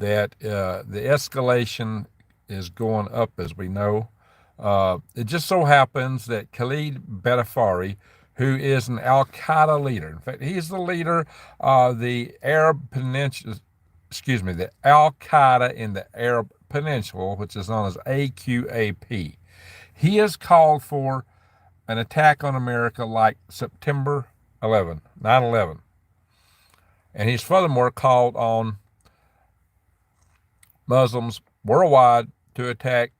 that the escalation is going up, as we know. It just so happens that Khalid Bedafari, who is an Al Qaeda leader, in fact, he's the leader of the Arab Peninsula, excuse me, the Al Qaeda in the Arab Peninsula, which is known as AQAP. He has called for an attack on America like September 11, 9/11. And he's furthermore called on Muslims worldwide to attack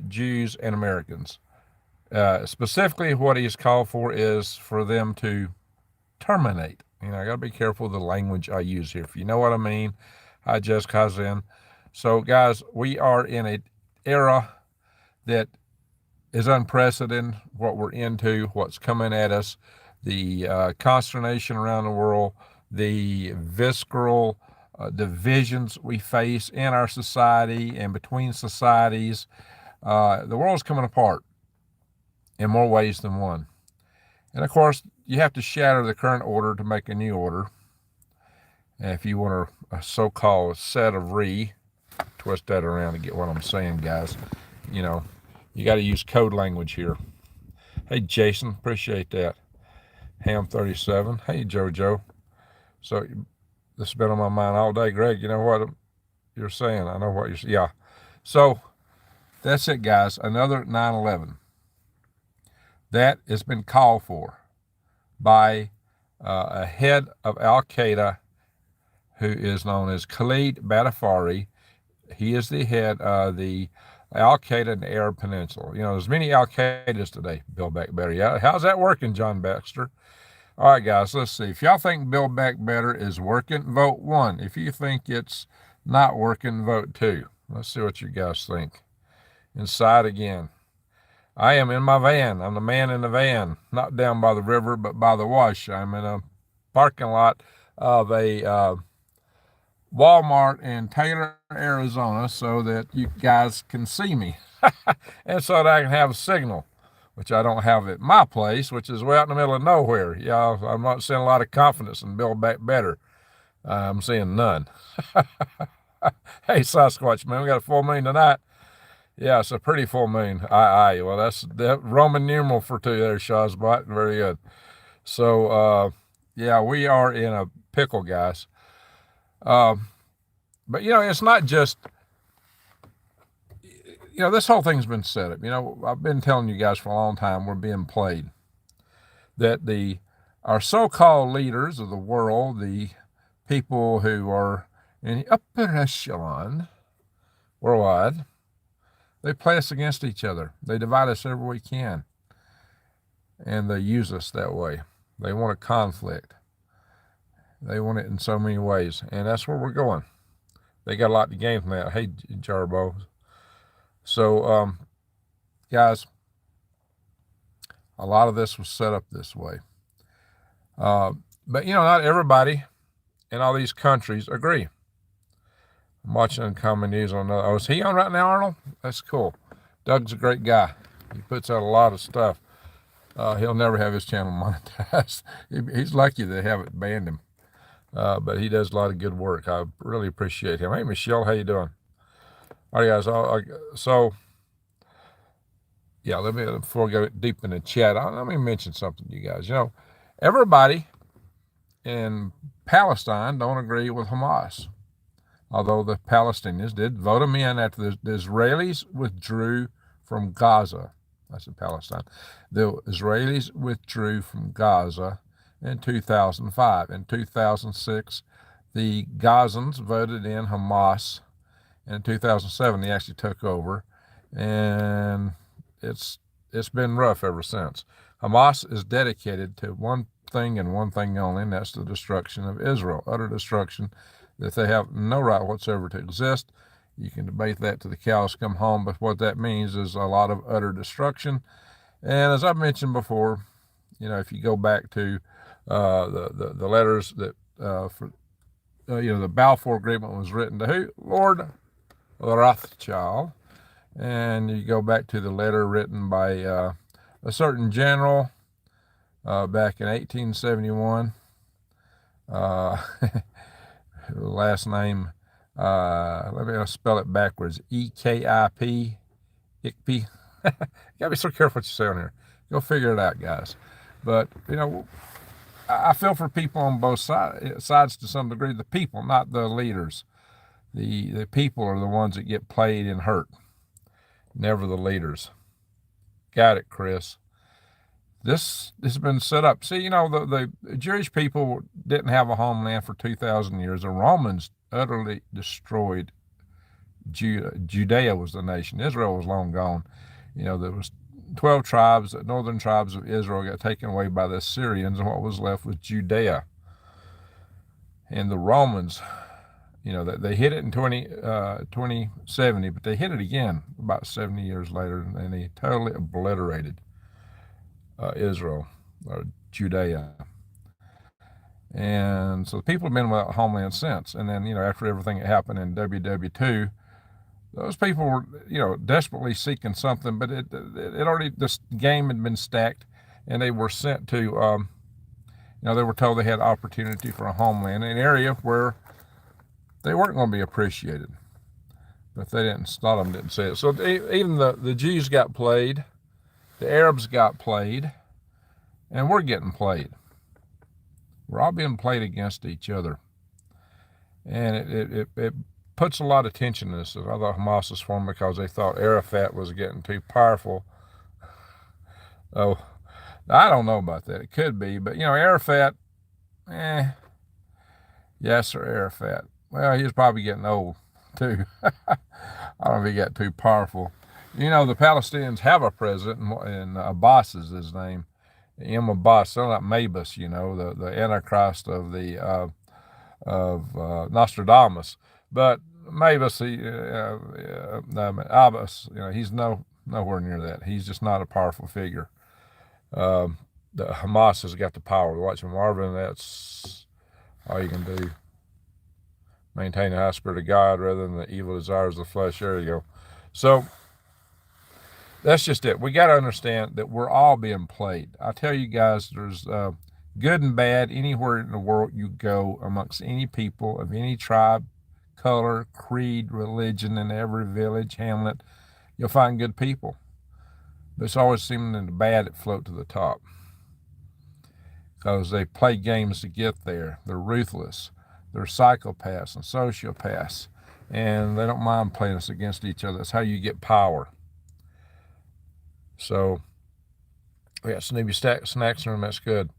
Jews and Americans. Specifically, what he's called for is for them to terminate. I got to be careful of the language I use here. If you know what I mean, I just Kazin. So, guys, we are in an era that is unprecedented, what we're into, what's coming at us, the consternation around the world, the visceral divisions we face in our society and between societies. The world's coming apart in more ways than one. And of course, you have to shatter the current order to make a new order. And if you want a so-called set of twist that around to get what I'm saying, guys. You got to use code language here. Hey, Jason, appreciate that. Ham 37. Hey, JoJo. So this has been on my mind all day. Greg, you know what you're saying? I know what you're saying. Yeah. So that's it, guys. Another 9/11. That has been called for by a head of Al-Qaeda who is known as Khalid Bedafari. He is the head of the Al-Qaeda in the Arab Peninsula. There's many Al-Qaedas today. Build Back Better. Yeah, how's that working, John Baxter? All right, guys, let's see. If y'all think Build Back Better is working, vote 1. If you think it's not working, vote 2. Let's see what you guys think. Inside again. I am in my van. I'm the man in the van, not down by the river, but by the wash. I'm in a parking lot of a Walmart in Taylor, Arizona, so that you guys can see me and so that I can have a signal, which I don't have at my place, which is way out in the middle of nowhere. I'm not seeing a lot of confidence in Build Back Better. I'm seeing none. Hey, Sasquatch, man, we got a full moon tonight. Yeah, it's a pretty full moon. Aye. Well, that's the Roman numeral for 2 there, Shazbot. Very good. So, yeah, we are in a pickle, guys. But, it's not just, this whole thing's been set up. I've been telling you guys for a long time we're being played. That our so-called leaders of the world, the people who are in the upper echelon worldwide, they play us against each other. They divide us every way they can. And they use us that way. They want a conflict. They want it in so many ways. And that's where we're going. They got a lot to gain from that. Hey, Jarbo. So, guys, a lot of this was set up this way. But, not everybody in all these countries agree. I'm watching Uncommon News on another. Oh, is he on right now, Arnold? That's cool. Doug's a great guy. He puts out a lot of stuff. He'll never have his channel monetized. He's lucky they haven't banned him. But he does a lot of good work. I really appreciate him. Hey, Michelle, how you doing? All right, guys. So, yeah, before we go deep in the chat, let me mention something to you guys. Everybody in Palestine don't agree with Hamas. Although the Palestinians did vote them in after the Israelis withdrew from Gaza. That's in Palestine. The Israelis withdrew from Gaza in 2005. In 2006, the Gazans voted in Hamas. In 2007, they actually took over. And it's been rough ever since. Hamas is dedicated to one thing and one thing only, and that's the destruction of Israel. Utter destruction. That they have no right whatsoever to exist. You can debate that till the cows come home, but what that means is a lot of utter destruction. And as I've mentioned before, if you go back to the letters that the Balfour Agreement was written to who? Lord Rothschild. And you go back to the letter written by a certain general back in 1871. Last name Let me spell it backwards. EKIP. ICP. You gotta be so careful what you say on here. Go figure it out, guys. But I feel for people on both sides to some degree. The people, not the leaders. The people are the ones that get played and hurt, never the leaders. Got it, Chris. This has been set up. See, the Jewish people didn't have a homeland for 2,000 years. The Romans utterly destroyed Judea was the nation. Israel was long gone. There was 12 tribes, the northern tribes of Israel got taken away by the Assyrians, and what was left was Judea. And the Romans, they hit it in 2070, but they hit it again about 70 years later, and they totally obliterated Israel, or Judea. And so the people have been without a homeland since. And then, after everything that happened in WW2, those people were, desperately seeking something, but it already, this game had been stacked, and they were sent to, they were told they had opportunity for a homeland, an area where they weren't going to be appreciated. But they didn't, a lot of them didn't say it. So even the Jews got played, the Arabs got played, and we're getting played. We're all being played against each other. And it puts a lot of tension in this. I thought Hamas was formed because they thought Arafat was getting too powerful. Oh, I don't know about that. It could be. But, Arafat, Yasser Arafat. Well, he's probably getting old, too. I don't know if he got too powerful. The Palestinians have a president, and Abbas is his name. Abbas, so not Mabus, the Antichrist of Nostradamus. But Mavis, Abbas, he's nowhere near that. He's just not a powerful figure. The Hamas has got the power. Watching Marvin, that's all you can do. Maintain the high spirit of God rather than the evil desires of the flesh. There you go. So that's just it. We got to understand that we're all being played. I tell you guys, there's good and bad anywhere in the world you go, amongst any people of any tribe, color, creed, religion, in every village, hamlet, you'll find good people. But it's always seeming the bad that float to the top, because they play games to get there. They're ruthless. They're psychopaths and sociopaths, and they don't mind playing us against each other. That's how you get power. So, we got Snoopy snacks in them. That's good.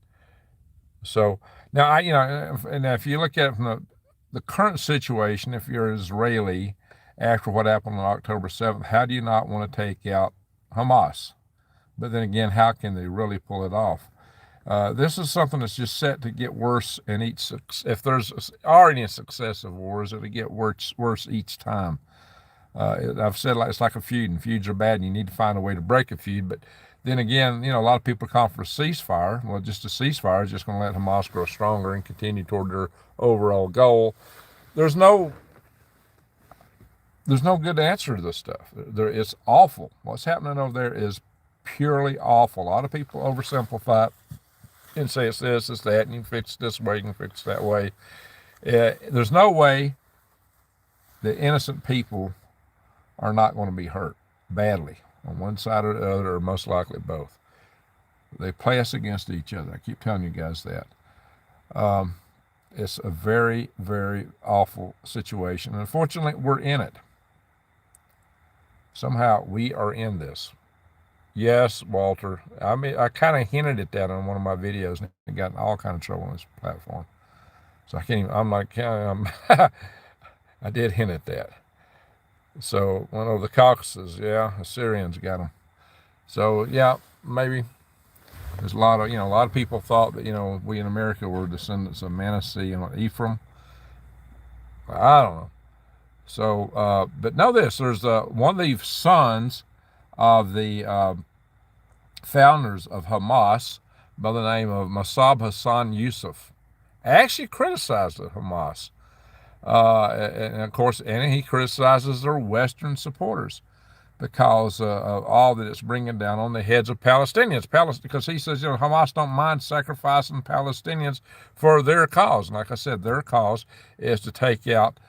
So now, and if you look at it from the current situation, if you're Israeli, after what happened on October 7th, how do you not want to take out Hamas? But then again, how can they really pull it off? This is something that's just set to get worse in each. If there's already successive wars, it'll get worse each time. I've said it's like a feud, and feuds are bad, and you need to find a way to break a feud. But then again, a lot of people call for a ceasefire. Well, just a ceasefire is just going to let Hamas grow stronger and continue toward their overall goal. There's no good answer to this stuff. It's awful. What's happening over there is purely awful. A lot of people oversimplify it and say it's this, it's that, and you can fix it this way, you can fix it that way. There's no way that innocent people are not going to be hurt badly on one side or the other, or most likely both. They play us against each other. I keep telling you guys that. It's a very, very awful situation. And unfortunately, we're in it. Somehow we are in this. Yes, Walter. I kind of hinted at that on one of my videos, and got in all kind of trouble on this platform. So I can't even, I'm like, I did hint at that. So one of the Caucasus, Assyrians got them. So yeah, maybe there's a lot of people thought that we in America were descendants of Manasseh and Ephraim. I don't know. So, but know this: there's one of the sons of the founders of Hamas by the name of Mossab Hassan Yusuf actually criticized the Hamas. And of course, and he criticizes their Western supporters because of all that it's bringing down on the heads of Palestinians. Because he says, Hamas don't mind sacrificing Palestinians for their cause. And like I said, their cause is to take out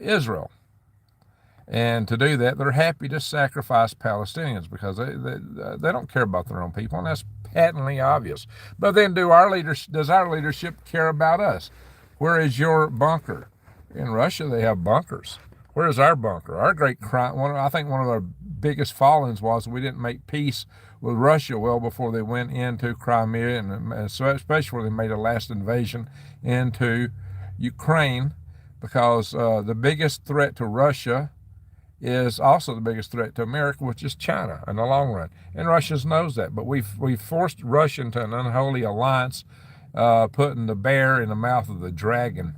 Israel. And to do that, they're happy to sacrifice Palestinians because they don't care about their own people, and that's patently obvious. But then does our leadership care about us? Where is your bunker? In Russia, they have bunkers. Where is our bunker? Our great crime, I think one of our biggest fallings was we didn't make peace with Russia well before they went into Crimea, and especially where they made a last invasion into Ukraine, because the biggest threat to Russia is also the biggest threat to America, which is China in the long run. And Russia knows that. But we've forced Russia into an unholy alliance, putting the bear in the mouth of the dragon.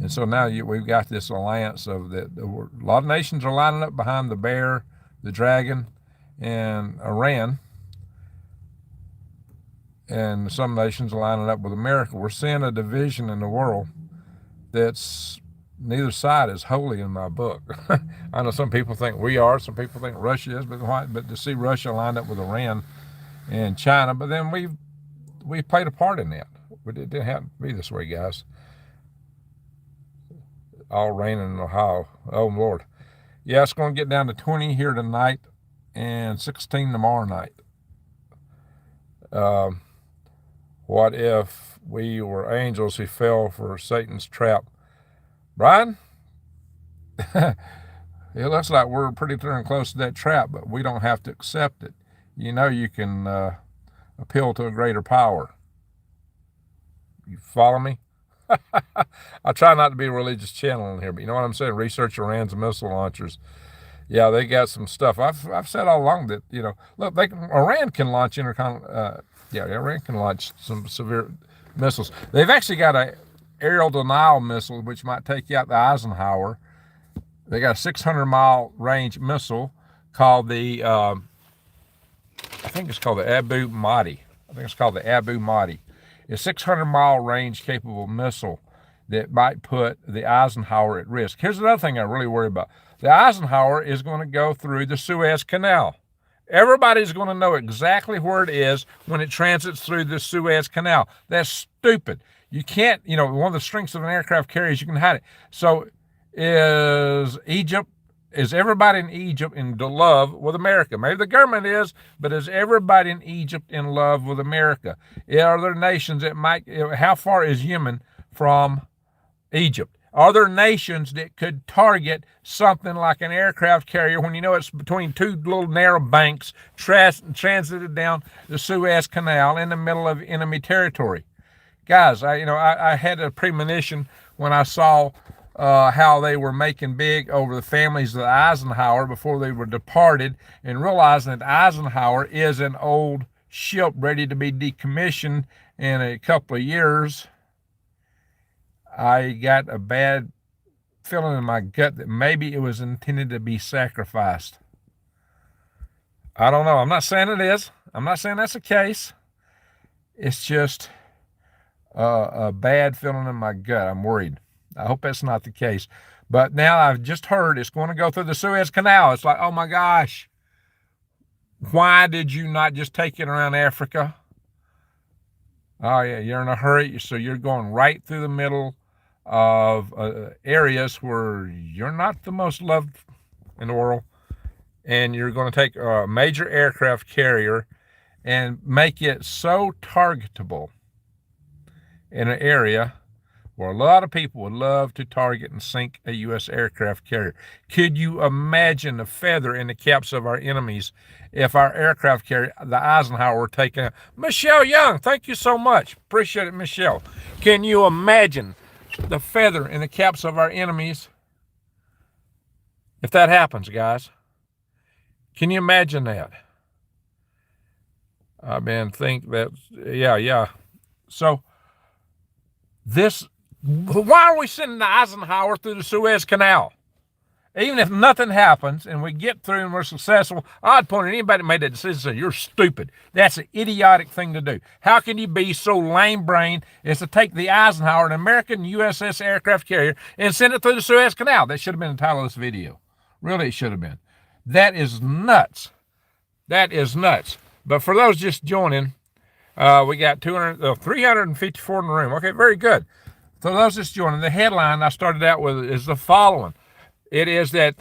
And so now we've got this alliance of a lot of nations are lining up behind the bear, the dragon, and Iran. And some nations are lining up with America. We're seeing a division in the world that's neither side is holy in my book. I know some people think we are, some people think Russia is, but to see Russia lined up with Iran and China, but then we played a part in that. It didn't have to be this way, guys. All raining in Ohio. Oh, Lord. Yeah, it's going to get down to 20 here tonight and 16 tomorrow night. What if we were angels who fell for Satan's trap? Brian, it looks like we're pretty darn close to that trap, but we don't have to accept it. You know, you can appeal to a greater power. You follow me? I try not to be a religious channel in here, but you know what I'm saying? Research Iran's missile launchers. Yeah, they got some stuff. I've said all along that, you know, look, Iran can launch Iran can launch some severe missiles. They've actually got a aerial denial missile, which might take you out the Eisenhower. They got a 600-mile range missile called the, I think it's called the Abu Mahdi. It's a 600-mile range capable missile that might put the Eisenhower at risk. Here's another thing I really worry about. The Eisenhower is going to go through the Suez Canal. Everybody's going to know exactly where it is when it transits through the Suez Canal. That's stupid. You can't, one of the strengths of an aircraft carrier is you can hide it. So is everybody in Egypt in love with America? Maybe the government is, but is everybody in Egypt in love with America? Are there nations that how far is Yemen from Egypt? Are there nations that could target something like an aircraft carrier when it's between two little narrow banks transited down the Suez Canal in the middle of enemy territory? Guys, I had a premonition when I saw how they were making big over the families of Eisenhower before they were departed, and realizing that Eisenhower is an old ship ready to be decommissioned in a couple of years. I got a bad feeling in my gut that maybe it was intended to be sacrificed. I don't know. I'm not saying it is. I'm not saying that's the case. It's just a bad feeling in my gut. I'm worried. I hope that's not the case. But now I've just heard it's going to go through the Suez Canal. It's like, oh my gosh, why did you not just take it around Africa? Oh yeah, you're in a hurry, so you're going right through the middle of areas where you're not the most loved in the world, and you're going to take a major aircraft carrier and make it so targetable in an area where a lot of people would love to target and sink a U.S. aircraft carrier. Could you imagine the feather in the caps of our enemies if our aircraft carrier, the Eisenhower, were taken out? Michelle Young, thank you so much. Appreciate it, Michelle. Can you imagine the feather in the caps of our enemies if that happens, guys? Can you imagine that? Yeah. So why are we sending the Eisenhower through the Suez Canal? Even if nothing happens and we get through and we're successful, I'd point at anybody that made that decision and say, you're stupid. That's an idiotic thing to do. How can you be so lame-brained as to take the Eisenhower, an American USS aircraft carrier, and send it through the Suez Canal? That should have been the title of this video. Really, it should have been. That is nuts. That is nuts. But for those just joining, we got 354 in the room. Okay, very good. For those just joining, the headline I started out with is the following. It is that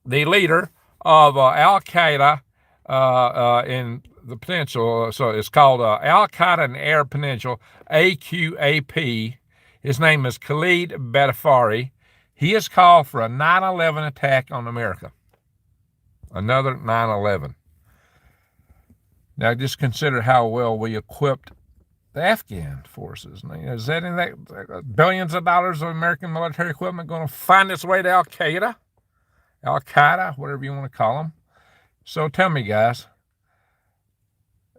the leader of Al-Qaeda in the peninsula, so it's called Al-Qaeda in Arab Peninsula, AQAP. His name is Khalid Badafari. He has called for a 9/11 attack on America. Another 9/11. Now just consider how well we equipped the Afghan forces. Is that in that billions of dollars of American military equipment going to find its way to Al-Qaeda? Al-Qaeda, whatever you want to call them. So tell me, guys,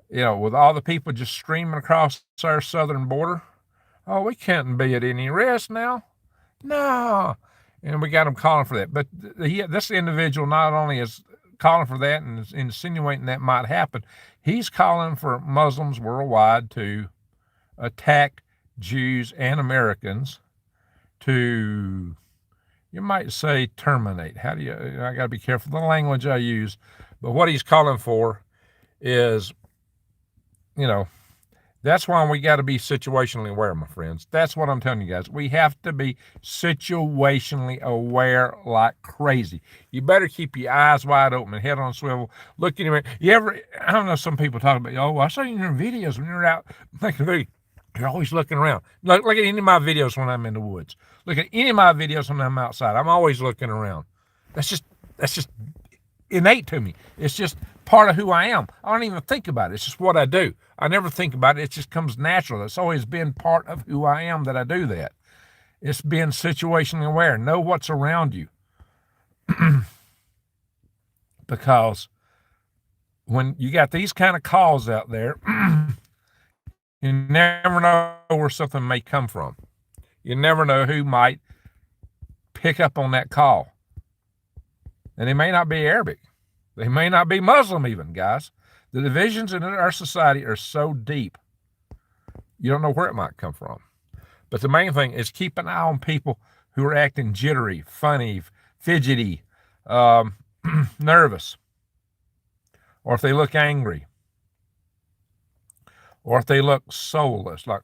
with all the people just streaming across our southern border, oh, we can't be at any risk now. No. And we got them calling for that. But this individual not only is calling for that and is insinuating that might happen, he's calling for Muslims worldwide to attack Jews and Americans, to, you might say, terminate. I got to be careful the language I use. But what he's calling for is, that's why we got to be situationally aware, my friends. That's what I'm telling you guys. We have to be situationally aware like crazy. You better keep your eyes wide open and head on swivel. Look in your mirror. I don't know, some people talk about, oh, I saw you in your videos when you're out making a video. You're always looking around. Look at any of my videos when I'm in the woods. Look at any of my videos when I'm outside. I'm always looking around. That's just innate to me. It's just part of who I am. I don't even think about it. It's just what I do. I never think about it. It just comes natural. It's always been part of who I am that I do that. It's being situationally aware. Know what's around you. Because when you got these kind of calls out there, you never know where something may come from. You never know who might pick up on that call. And they may not be Arabic. They may not be Muslim even, guys. The divisions in our society are so deep, you don't know where it might come from. But the main thing is keep an eye on people who are acting jittery, funny, fidgety, nervous, or if they look angry, or if they look soulless. Like,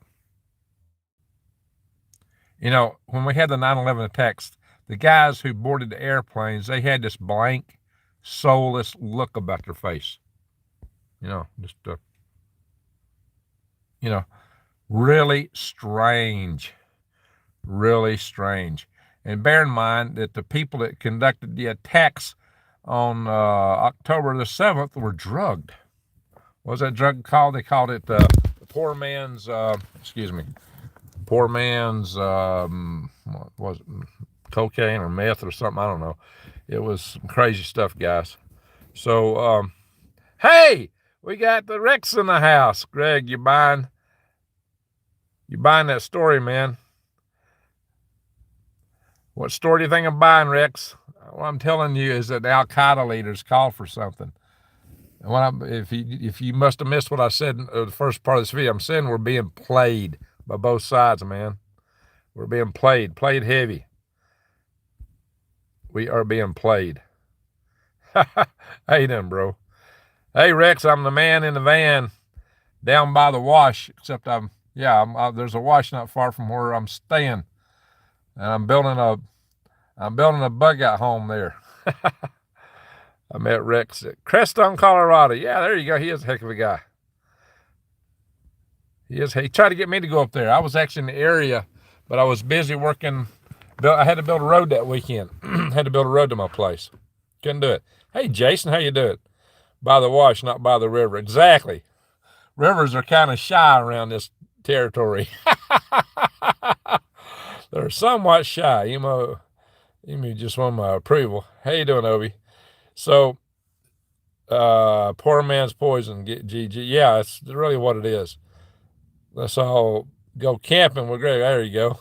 when we had the 9/11 attacks, the guys who boarded the airplanes, they had this blank, soulless look about their face. Really strange. Really strange. And bear in mind that the people that conducted the attacks on October the 7th were drugged. What was that drug called? They called it the poor man's, what was it, cocaine or meth or something? I don't know. It was some crazy stuff, guys. So, hey, we got the Rex in the house. Greg, you buying that story, man? What story do you think I'm buying, Rex? What I'm telling you is that the Al-Qaeda leaders called for something. And if you must have missed what I said in the first part of this video, I'm saying we're being played by both sides, man. We're being played heavy. We are being played. How you doing, bro? Hey, Rex, I'm the man in the van down by the wash, except there's a wash not far from where I'm staying. And I'm building a bug out home there. I met Rex at Crestone, Colorado. Yeah, there you go. He is a heck of a guy. He tried to get me to go up there. I was actually in the area, but I was busy working. I had to build a road that weekend. Had to build a road to my place. Couldn't do it. Hey, Jason, how you doing? By the wash, not by the river. Exactly. Rivers are kind of shy around this territory. They're somewhat shy. You just want my approval. How you doing, Obi? So, poor man's poison, GG. Yeah, it's really what it is. Let's all go camping with Greg. There you go.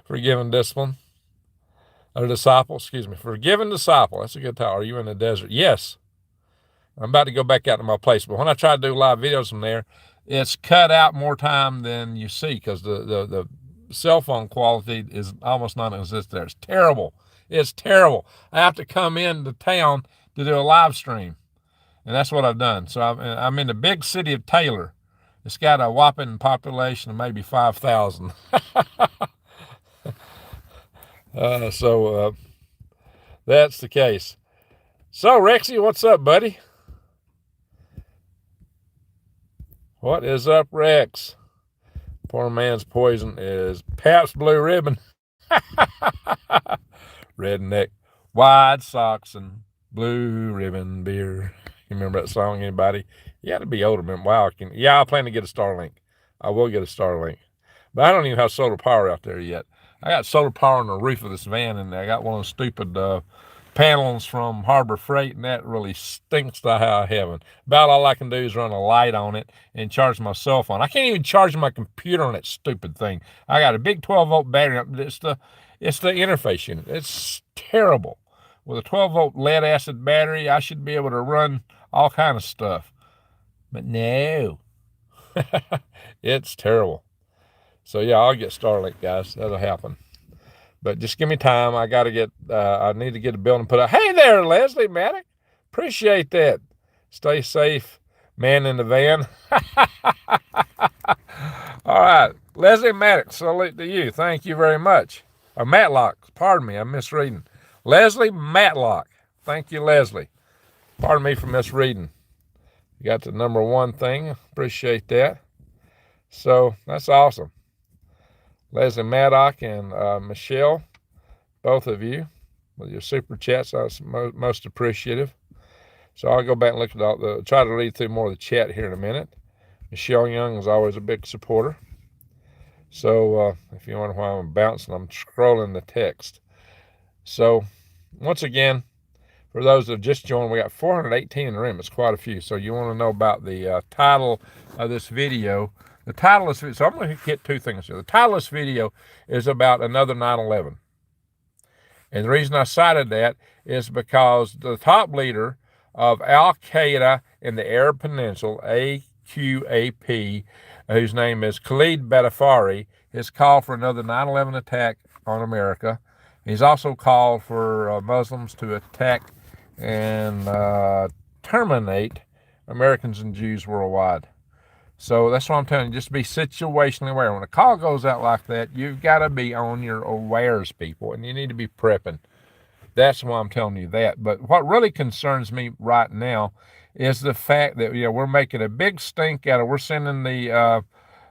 Forgiven discipline. Or disciple, Forgiven disciple. That's a good title. Are you in the desert? Yes. I'm about to go back out to my place. But when I try to do live videos from there, it's cut out more time than you see because the cell phone quality is almost non-existent there. It's terrible. It's terrible. I have to come into town to do a live stream. And that's what I've done. So I'm in the big city of Taylor. It's got a whopping population of maybe 5,000. So that's the case. So, Rexy, what's up, buddy? What is up, Rex? Poor man's poison is Pabst Blue Ribbon. Redneck. Wide socks and blue ribbon beer. You remember that song, anybody? You got to be older, man. Wow. I plan to get a Starlink. I will get a Starlink. But I don't even have solar power out there yet. I got solar power on the roof of this van, and I got one of those stupid panels from Harbor Freight, and that really stinks to high heaven. About all I can do is run a light on it and charge my cell phone. I can't even charge my computer on that stupid thing. I got a big 12-volt battery. It's the interface unit. It's terrible. With a 12-volt lead-acid battery, I should be able to run all kind of stuff. But no. It's terrible. So, yeah, I'll get Starlink, guys. That'll happen. But just give me time. I need to get the building put up. Hey there, Leslie Maddock. Appreciate that. Stay safe, man in the van. All right. Leslie Maddock, salute to you. Thank you very much. Or Matlock. Pardon me, I'm misreading. Leslie Matlock. Thank you, Leslie. Pardon me for misreading. You got the number one thing. Appreciate that. So that's awesome. Leslie Maddock and Michelle, both of you, with your super chats, I was most appreciative. So I'll go back and look at try to read through more of the chat here in a minute. Michelle Young is always a big supporter. So if you wonder why I'm bouncing, I'm scrolling the text. So once again, for those that have just joined, we got 418 in the room. It's quite a few. So you want to know about the title of this video. The title of this video, so I'm going to get two things here. The title of this video is about another 9/11. And the reason I cited that is because the top leader of Al-Qaeda in the Arab Peninsula, AQAP, whose name is Khalid Badafari, has called for another 9/11 attack on America. He's also called for Muslims to attack and terminate Americans and Jews worldwide. So that's what I'm telling you, just be situationally aware. When a call goes out like that, you've got to be on your awares, people, and you need to be prepping. That's why I'm telling you that. But what really concerns me right now is the fact that we're making a big stink out of, we're sending the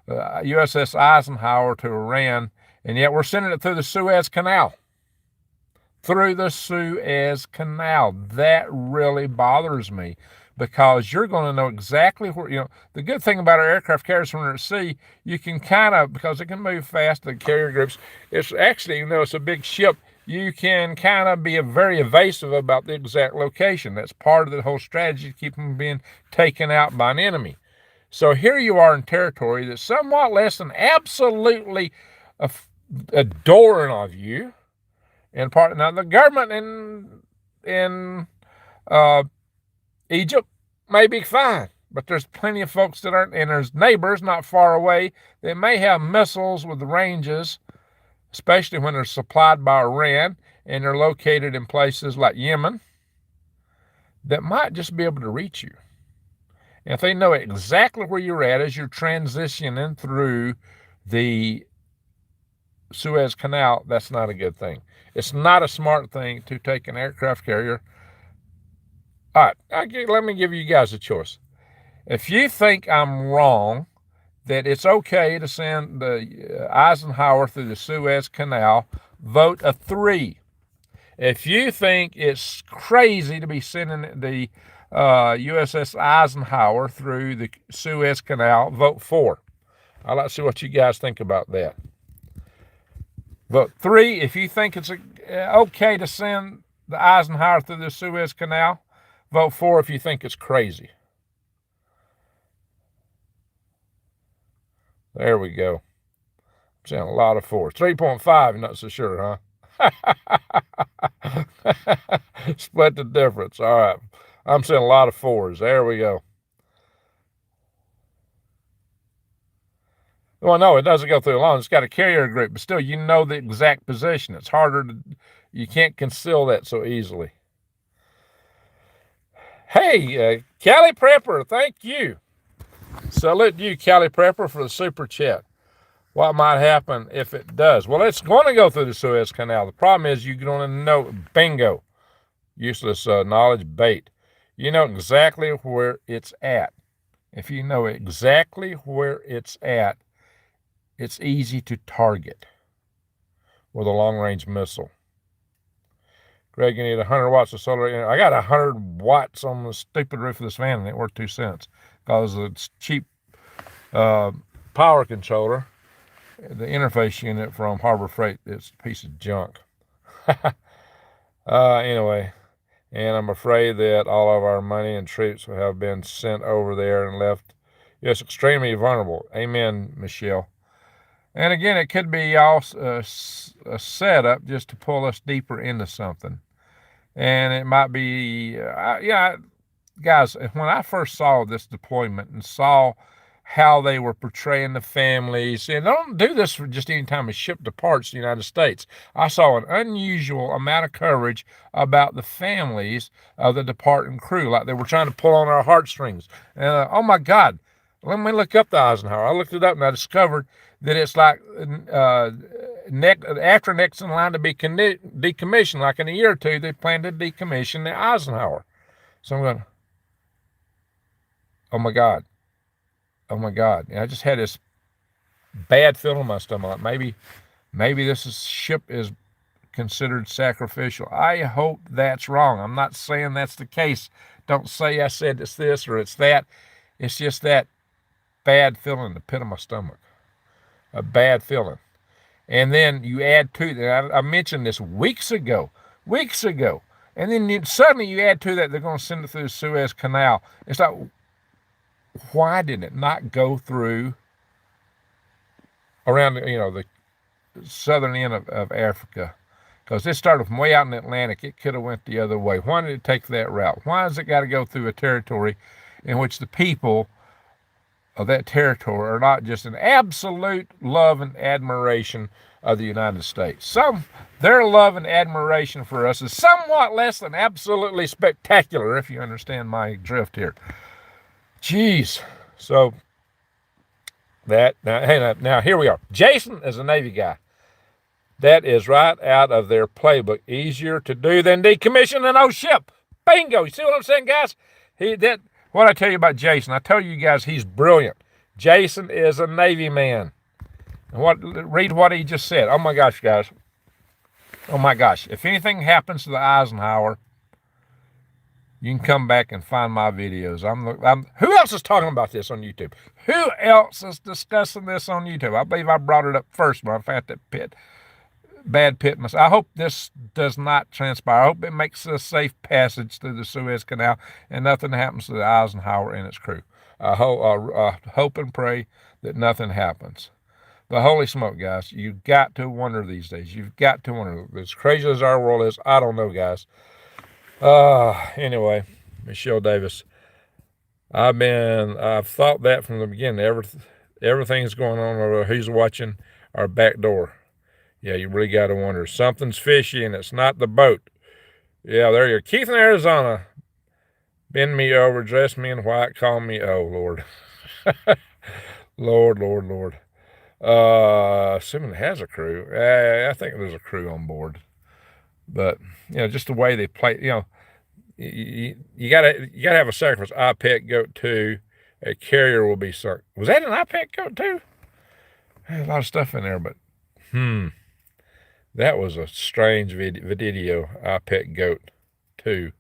USS Eisenhower to Iran, and yet we're sending it through the Suez Canal. Through the Suez Canal. That really bothers me, because you're going to know exactly where, the good thing about our aircraft carriers when they're at sea, you can kind of, because it can move fast, the carrier groups, it's actually, it's a big ship, you can kind of be very evasive about the exact location. That's part of the whole strategy to keep them from being taken out by an enemy. So here you are in territory that's somewhat less than absolutely adoring of you. And now the government in Egypt may be fine, but there's plenty of folks that aren't, and there's neighbors not far away that may have missiles with ranges, especially when they're supplied by Iran and they're located in places like Yemen, that might just be able to reach you. And if they know exactly where you're at as you're transitioning through the Suez Canal, that's not a good thing. It's not a smart thing to take an aircraft carrier. All right, let me give you guys a choice. If you think I'm wrong, that it's okay to send the Eisenhower through the Suez Canal, vote a 3. If you think it's crazy to be sending the USS Eisenhower through the Suez Canal, vote 4. I'd like to see what you guys think about that. Vote 3 if you think it's okay to send the Eisenhower through the Suez Canal. Vote 4 if you think it's crazy. There we go. I'm seeing a lot of 4s. 3.5, you're not so sure, huh? Split the difference. All right. I'm seeing a lot of 4s. There we go. Well, no, it doesn't go through alone. It's got a carrier group, but still, you know the exact position. It's harder you can't conceal that so easily. Hey, Kelly Prepper, thank you. Salute you, Cali Prepper, for the super chat. What might happen if it does? Well, it's going to go through the Suez Canal. The problem is you're going to know, bingo, useless knowledge bait. You know exactly where it's at. If you know exactly where it's at, it's easy to target with a long-range missile. Greg, you need 100 watts of solar. I got 100 watts on the stupid roof of this van, and it worth 2 cents because it's cheap power controller. The interface unit from Harbor Freight, it's a piece of junk. Anyway, and I'm afraid that all of our money and troops have been sent over there and left us extremely vulnerable. Amen, Michelle. And again, it could be all a setup just to pull us deeper into something. And it might be, guys, when I first saw this deployment and saw how they were portraying the families, and they don't do this for just any time a ship departs the United States. I saw an unusual amount of coverage about the families of the departing crew, like they were trying to pull on our heartstrings. And oh my God, let me look up the Eisenhower. I looked it up and I discovered that it's like after next in line to be decommissioned, like in a year or two, they plan to decommission the Eisenhower. So I'm going, oh my God. Oh my God. And I just had this bad feeling in my stomach. Maybe this ship is considered sacrificial. I hope that's wrong. I'm not saying that's the case. Don't say I said it's this or it's that. It's just that bad feeling in the pit of my stomach. A bad feeling. And then you add to that, I mentioned this weeks ago. And then suddenly you add to that, they're going to send it through the Suez Canal. It's like, why did it not go through around, the southern end of Africa? Because it started from way out in the Atlantic. It could have went the other way. Why did it take that route? Why has it got to go through a territory in which the people of that territory are not just an absolute love and admiration of the United States? Their love and admiration for us is somewhat less than absolutely spectacular, if you understand my drift here. Jeez. So now here we are. Jason is a Navy guy. That is right out of their playbook. Easier to do than decommission an old ship. Bingo. You see what I'm saying, guys? What I tell you about Jason, I tell you guys he's brilliant. Jason is a Navy man. And read what he just said. Oh my gosh, guys. Oh my gosh. If anything happens to the Eisenhower, you can come back and find my videos. Who else is talking about this on YouTube? Who else is discussing this on YouTube? I believe I brought it up first when I found that bad pit. I hope this does not transpire. I hope it makes a safe passage through the Suez Canal and nothing happens to the Eisenhower and its crew. I hope and pray that nothing happens. But holy smoke, guys, you've got to wonder these days. You've got to wonder. As crazy as our world is, I don't know, guys. Anyway, Michelle Davis. I've thought that from the beginning. Everything's going on over who's watching our back door. Yeah, you really got to wonder. Something's fishy, and it's not the boat. Yeah, there you go. Keith in Arizona. Bend me over, dress me in white, call me, oh, Lord. Lord. Assuming it has a crew. I think there's a crew on board. But, just the way they play, you gotta have a sacrifice. I pet goat too. A carrier will be sunk. Was that an I pet goat too? There's a lot of stuff in there, but that was a strange video. I pet goat too.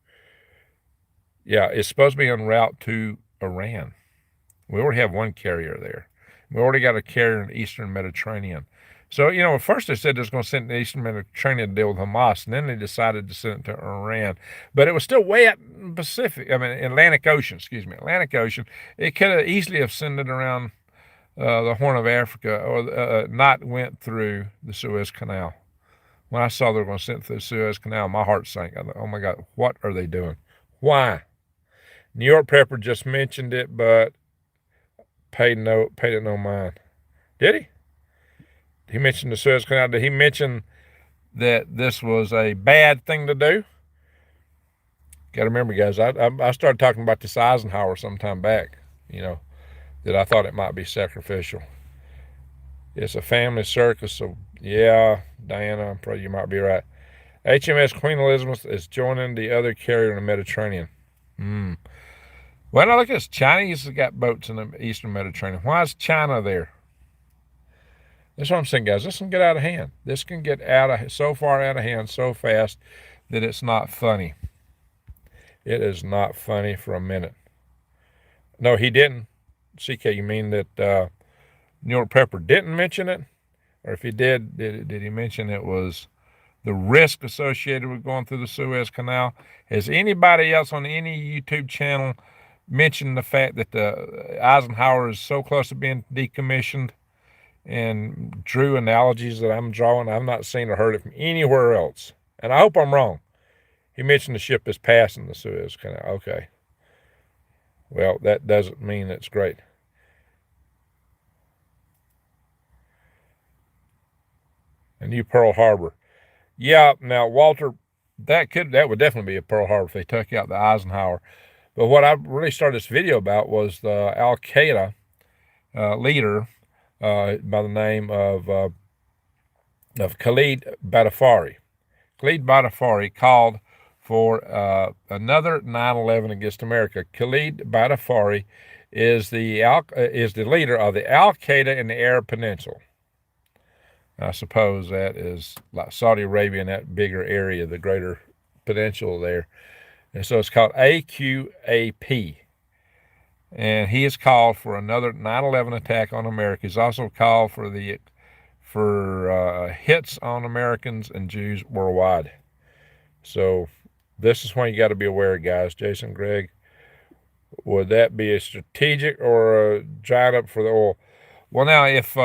Yeah, it's supposed to be en route to Iran. We already have one carrier there. We already got a carrier in the Eastern Mediterranean. So, at first they said they was going to send the Eastern Mediterranean to deal with Hamas, and then they decided to send it to Iran. But it was still way out in the Pacific, Atlantic Ocean. It could have easily have sent it around the Horn of Africa or not went through the Suez Canal. When I saw they were going to send it through the Suez Canal, my heart sank. I thought, oh my God, what are they doing? Why? New York Prepper just mentioned it, but paid it no mind. Did he? He mentioned the Suez Canal. Did he mention that this was a bad thing to do? Got to remember, guys, I started talking about this Eisenhower some time back, that I thought it might be sacrificial. It's a family circus, so yeah, Diana, I'm afraid you might be right. HMS Queen Elizabeth is joining the other carrier in the Mediterranean. Well, now look at this. Chinese have got boats in the Eastern Mediterranean. Why is China there? That's what I'm saying, guys. This can get out of hand. This can get so far out of hand so fast that it's not funny. It is not funny for a minute. No, he didn't. CK, you mean that New York Pepper didn't mention it? Or if he did he mention it was the risk associated with going through the Suez Canal? Has anybody else on any YouTube channel mentioned the fact that the Eisenhower is so close to being decommissioned and drew analogies that I'm drawing? I've not seen or heard it from anywhere else. And I hope I'm wrong. He mentioned the ship is passing the Suez Canal. Okay. Well, that doesn't mean it's great. A new Pearl Harbor. Yeah, now, Walter, that would definitely be a Pearl Harbor if they took out the Eisenhower. But what I really started this video about was the Al-Qaeda leader by the name of Khalid Badafari. Khalid Badafari called for another 9/11 against America. Khalid Badafari is the leader of the Al-Qaeda in the Arab Peninsula. I suppose that is like Saudi Arabia in that bigger area, the greater peninsula there. And so it's called AQAP. And he has called for another 9/11 attack on America. He's also called for hits on Americans and Jews worldwide. So this is when you got to be aware, guys. Jason, Greg, would that be a strategic or a drying up for the oil? Well, now, if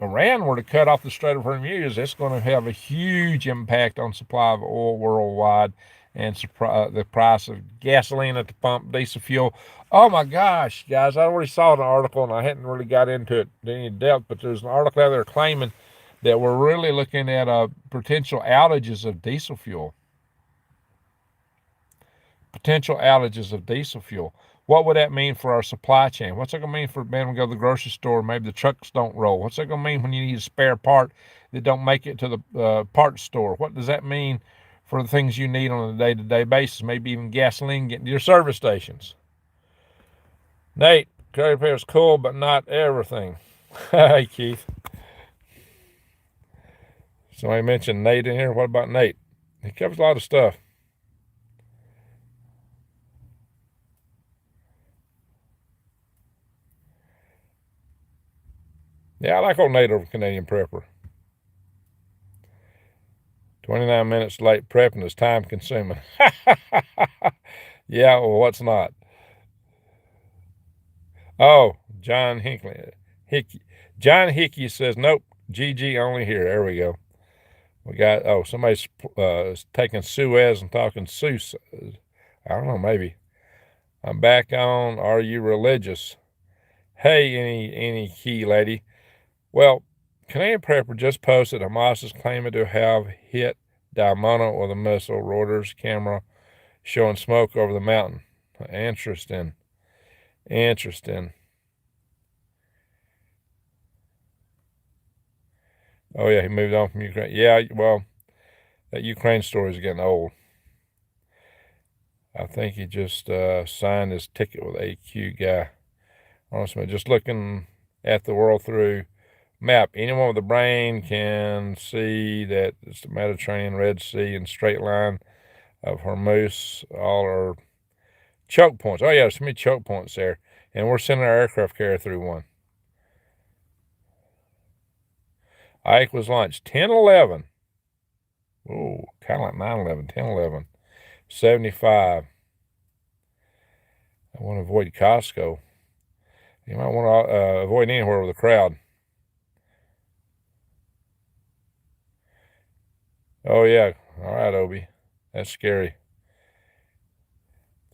Iran were to cut off the Strait of Hormuz, it's going to have a huge impact on supply of oil worldwide and the price of gasoline at the pump, diesel fuel. Oh my gosh, guys, I already saw an article and I hadn't really got into it in any depth, but there's an article out there claiming that we're really looking at potential outages of diesel fuel. Potential outages of diesel fuel. What would that mean for our supply chain? What's that going to mean for when we go to the grocery store? Maybe the trucks don't roll. What's that going to mean when you need a spare part that don't make it to the parts store? What does that mean for the things you need on a day-to-day basis? Maybe even gasoline getting to your service stations. Nate, curry repair is cool, but not everything. Hey, Keith. Somebody mentioned Nate in here. What about Nate? He covers a lot of stuff. Yeah, I like old Nate over Canadian Prepper. 29 minutes late prepping is time consuming. Yeah, well, what's not? Oh, John Hickey. John Hickey says, nope, GG only here. There we go. We got, somebody's taking Suez and talking Suez. I don't know, maybe. I'm back on, are you religious? Hey, any key lady. Well, Canadian Prepper just posted Hamas is claiming to have hit Dalmano with a missile. Reuters camera showing smoke over the mountain. Interesting. Oh, yeah, he moved on from Ukraine. Yeah, well, that Ukraine story is getting old. I think he just signed his ticket with AQ guy. Honestly, just looking at the world through map, anyone with a brain can see that it's the Mediterranean, Red Sea, and straight line of Hormuz. All are choke points. Oh, yeah, there's so many choke points there. And we're sending our aircraft carrier through one. Ike was launched 10/11. Oh, kind of like 9/11, 10/11. 75. I want to avoid Costco. You might want to avoid anywhere with a crowd. Oh, yeah. All right, Obi. That's scary.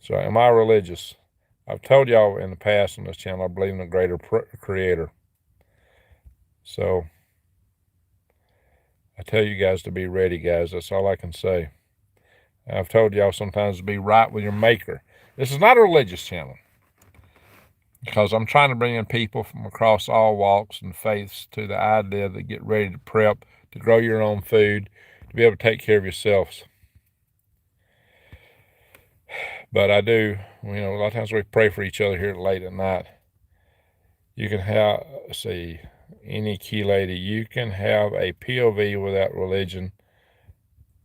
So, am I religious? I've told y'all in the past on this channel, I believe in a greater creator. So, I tell you guys to be ready, guys. That's all I can say. I've told y'all sometimes to be right with your maker. This is not a religious channel. because I'm trying to bring in people from across all walks and faiths to the idea that get ready to prep, to grow your own food, to be able to take care of yourselves. But I do, a lot of times we pray for each other here late at night. You can have, see, any key lady, you can have a POV without religion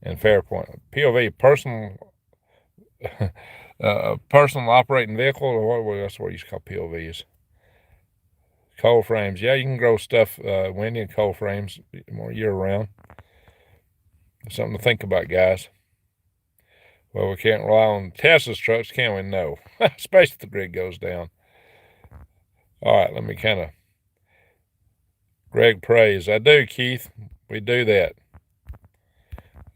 and fair point. POV, personal, personal operating vehicle, or what, that's what you call POVs. Cold frames. Yeah, you can grow stuff, windy and cold frames more year round. Something to think about, guys. Well, we can't rely on Tesla's trucks, can we? No, especially if the grid goes down. All right, let me kind of. Greg prays. I do, Keith. We do that.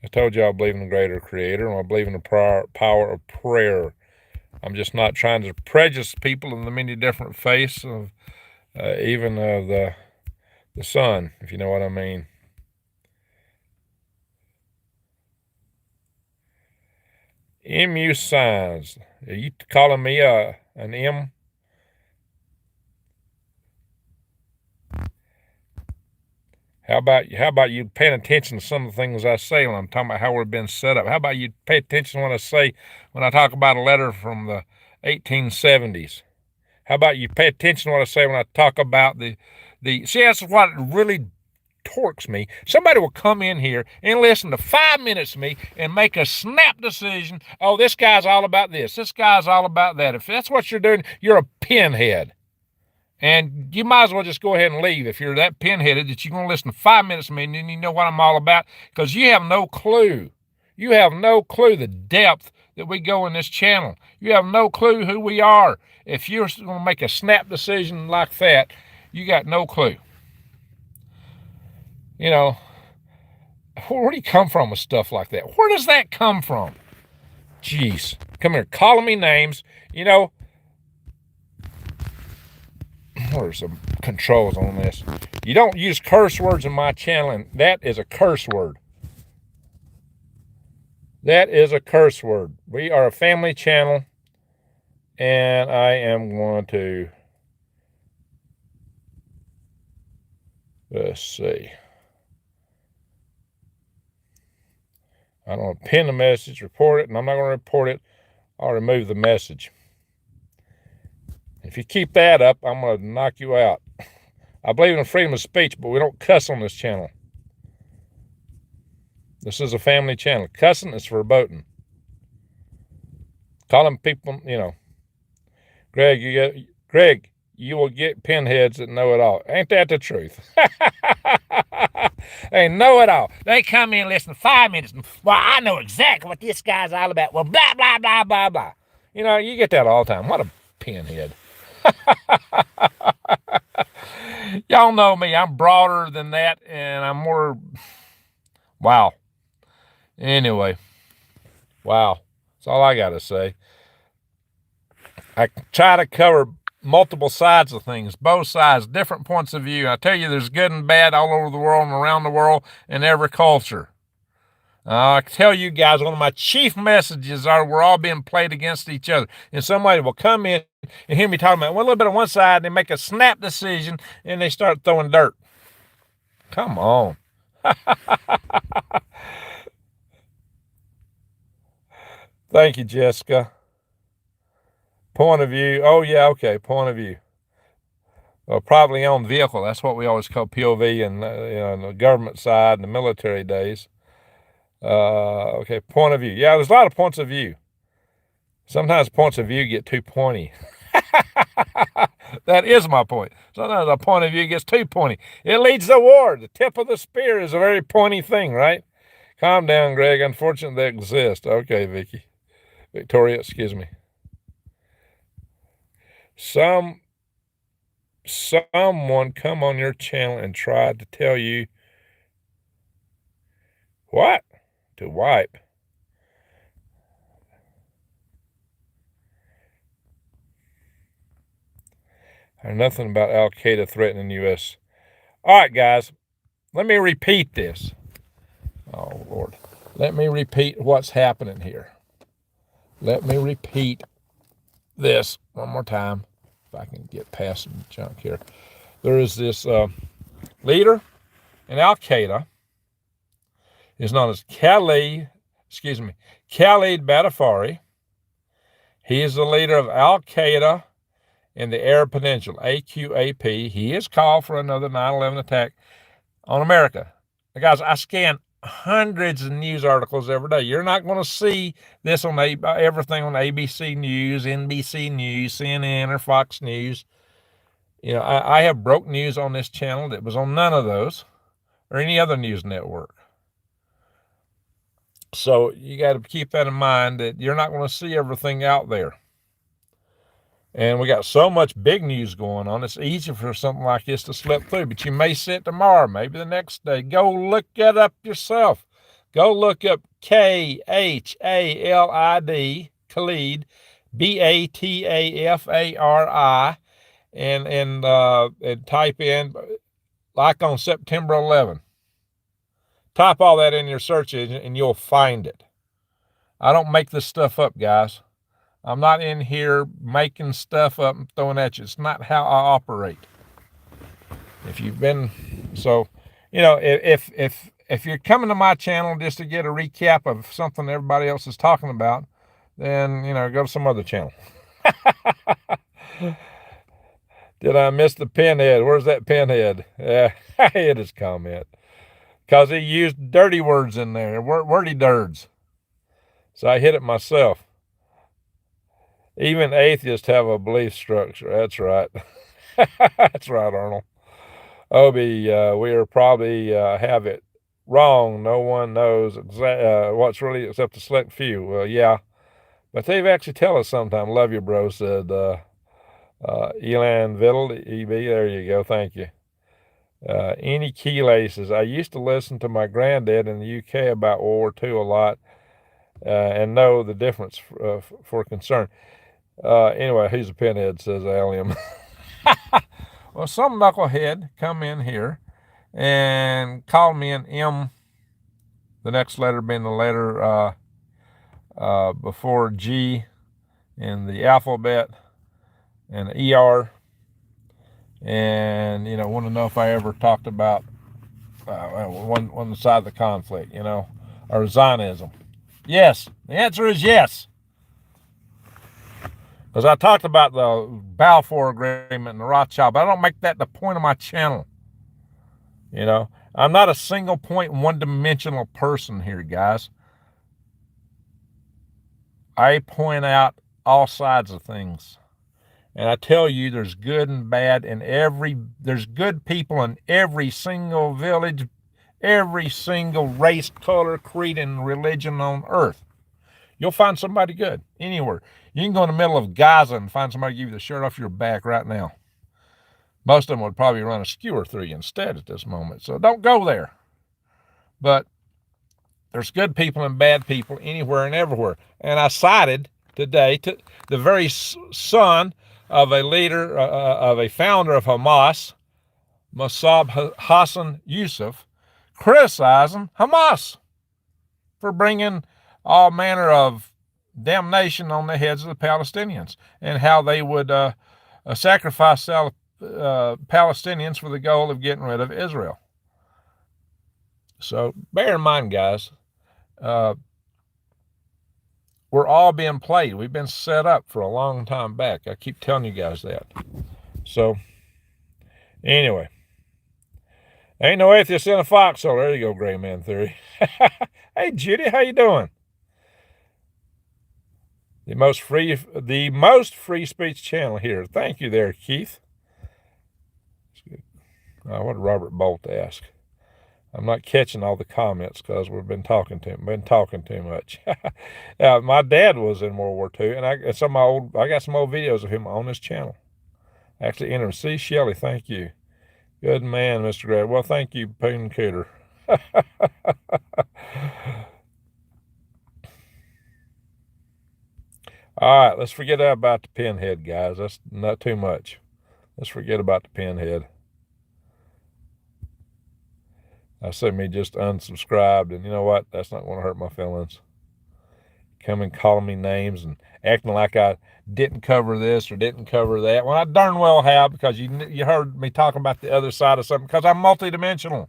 I told you I believe in the greater creator, and I believe in the power of prayer. I'm just not trying to prejudice people in the many different faiths of even the sun, if you know what I mean. MU signs. Are you calling me an M? How about you paying attention to some of the things I say when I'm talking about how we've been set up? How about you pay attention to what I say when I talk about a letter from the 1870s? How about you pay attention to what I say when I talk about the see, that's what really torques me. Somebody will come in here and listen to 5 minutes of me and make a snap decision. Oh, this guy's all about this. This guy's all about that. If that's what you're doing, you're a pinhead. And you might as well just go ahead and leave if you're that pinheaded that you're going to listen to 5 minutes of me and then you know what I'm all about, because you have no clue. You have no clue the depth that we go in this channel. You have no clue who we are. If you're going to make a snap decision like that, you got no clue. Where do you come from with stuff like that? Where does that come from? Jeez. Come here, calling me names. What are some controls on this? You don't use curse words in my channel, and that is a curse word. That is a curse word. We are a family channel, and I am going to, let's see. I don't want to pin the message, report it, and I'm not going to report it. I'll remove the message. If you keep that up, I'm going to knock you out. I believe in freedom of speech, but we don't cuss on this channel. This is a family channel. Cussing is verboten. Calling people, Greg, you will get pinheads that know it all. Ain't that the truth? They know it all. They come in and listen to 5 minutes. Well, I know exactly what this guy's all about. Well, blah, blah, blah, blah, blah. You get that all the time. What a pinhead. Y'all know me. I'm broader than that, and I'm more... Wow. Anyway. Wow. That's all I got to say. I try to cover multiple sides of things, both sides, different points of view. I tell you, there's good and bad all over the world and around the world in every culture. I tell you guys, one of my chief messages are we're all being played against each other. And somebody will come in and hear me talking about a little bit on one side, and they make a snap decision, and they start throwing dirt. Come on. Thank you, Jessica. Point of view. Oh, yeah, okay, point of view. Privately owned vehicle. That's what we always call POV in the government side and the military days. Okay, point of view. Yeah, there's a lot of points of view. Sometimes points of view get too pointy. That is my point. Sometimes a point of view gets too pointy. It leads to war. The tip of the spear is a very pointy thing, right? Calm down, Greg. Unfortunately, they exist. Okay, Victoria, excuse me. Someone come on your channel and tried to tell you what? To wipe. There's nothing about Al-Qaeda threatening the U.S. All right, guys, let me repeat this. Oh, Lord. Let me repeat what's happening here. Let me repeat this one more time. if I can get past some junk here. There is this leader in Al-Qaeda. He's known as Khalid Badafari. He is the leader of Al-Qaeda in the Arab Peninsula, AQAP. He is called for another 9/11 attack on America. Guys, I scan hundreds of news articles every day. You're not going to see this on everything on ABC News, NBC News, CNN, or Fox News. I have broke news on this channel that was on none of those or any other news network. So you got to keep that in mind, that you're not going to see everything out there. And we got so much big news going on, it's easy for something like this to slip through. But you may see it tomorrow, maybe the next day. Go look it up yourself. Go look up Khalid, Khalid, Batafari, and type in, like on September 11. Type all that in your search engine and you'll find it. I don't make this stuff up, guys. I'm not in here making stuff up and throwing at you. It's not how I operate. If you're coming to my channel just to get a recap of something everybody else is talking about, then, go to some other channel. Did I miss the pinhead? Where's that pinhead? Yeah, I hit his comment. Because he used dirty words in there, wordy dirds. So I hit it myself. Even atheists have a belief structure. That's right. That's right, Arnold. Obi, we are probably have it wrong. No one knows what's really except a select few. Well, yeah. But they've actually tell us sometime. Love you, bro, said Elan Vittle, EB. There you go. Thank you. Any key laces. I used to listen to my granddad in the UK about World War II a lot and know the difference for concern. Anyway, he's a pinhead, says Allium. Well, some knucklehead come in here and called me an M, the next letter being the letter before G in the alphabet, and ER, and want to know if I ever talked about one side of the conflict, or Zionism. Yes, the answer is yes. Because I talked about the Balfour Agreement and the Rothschild, but I don't make that the point of my channel. I'm not a single point, one-dimensional person here, guys. I point out all sides of things. And I tell you, there's good and bad there's good people in every single village, every single race, color, creed, and religion on earth. You'll find somebody good anywhere. You can go in the middle of Gaza and find somebody give you the shirt off your back right now. Most of them would probably run a skewer through you instead at this moment. So don't go there. But there's good people and bad people anywhere and everywhere. And I cited today to the very son of a leader, of a founder of Hamas, Mossab Hassan Yusuf, criticizing Hamas for bringing all manner of damnation on the heads of the Palestinians and how they would sacrifice Palestinians for the goal of getting rid of Israel. So bear in mind, guys, we're all being played. We've been set up for a long time back. I keep telling you guys that. So anyway, ain't no atheist in a foxhole. There you go, Gray Man Theory. Hey, Judy, how you doing? The most free speech channel here. Thank you there, Keith. What did Robert Bolt ask? I'm not catching all the comments because we've been talking too much. My dad was in World War II, and I got some old videos of him on this channel. Actually, enter. See, Shelley, thank you. Good man, Mr. Gray. Well, thank you, Poon Cooter. All right, let's forget about the pinhead, guys. That's not too much. Let's forget about the pinhead. I see me just unsubscribed, and you know what? That's not going to hurt my feelings. coming calling me names and acting like I didn't cover this or didn't cover that. Well, I darn well have, because you heard me talking about the other side of something, because I'm multidimensional.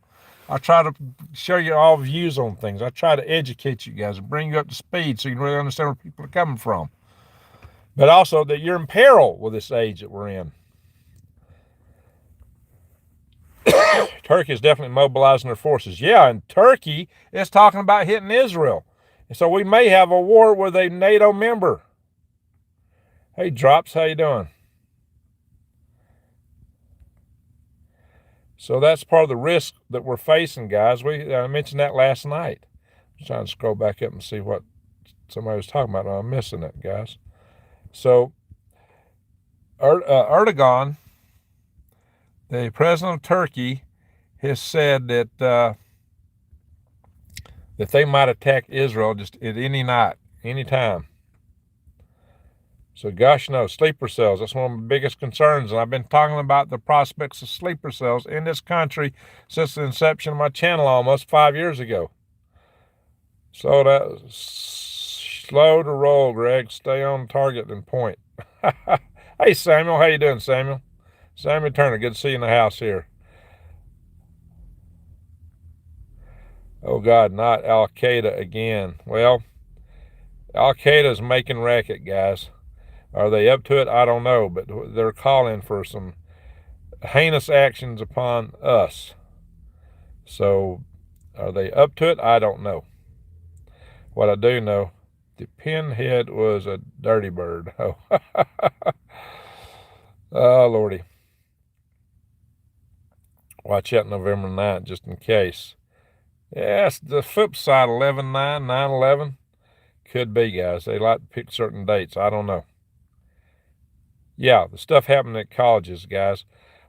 I try to show you all views on things. I try to educate you guys and bring you up to speed so you can really understand where people are coming from. But also that you're in peril with this age that we're in. Turkey is definitely mobilizing their forces. Yeah, and Turkey is talking about hitting Israel. And so we may have a war with a NATO member. Hey, Drops, how you doing? So that's part of the risk that we're facing, guys. I mentioned that last night. I'm trying to scroll back up and see what somebody was talking about. I'm missing it, guys. So Erdogan, the president of Turkey, has said that they might attack Israel just at any night, any time. So gosh knows, sleeper cells, that's one of my biggest concerns. And I've been talking about the prospects of sleeper cells in this country since the inception of my channel almost 5 years ago. So that slow to roll, Greg. Stay on target and point. Hey, Samuel, how you doing, Samuel? Samuel Turner, good to see you in the house here. Oh, God, not Al-Qaeda again. Well, Al-Qaeda is making racket, guys. Are they up to it? I don't know, but they're calling for some heinous actions upon us. So are they up to it? I don't know. What I do know, the pinhead was a dirty bird. Oh, oh Lordy. Watch out November 9th, just in case. Yes, the flip side, 11/9, 9/11. Could be, guys. They like to pick certain dates. I don't know. Yeah, the stuff happened at colleges, guys.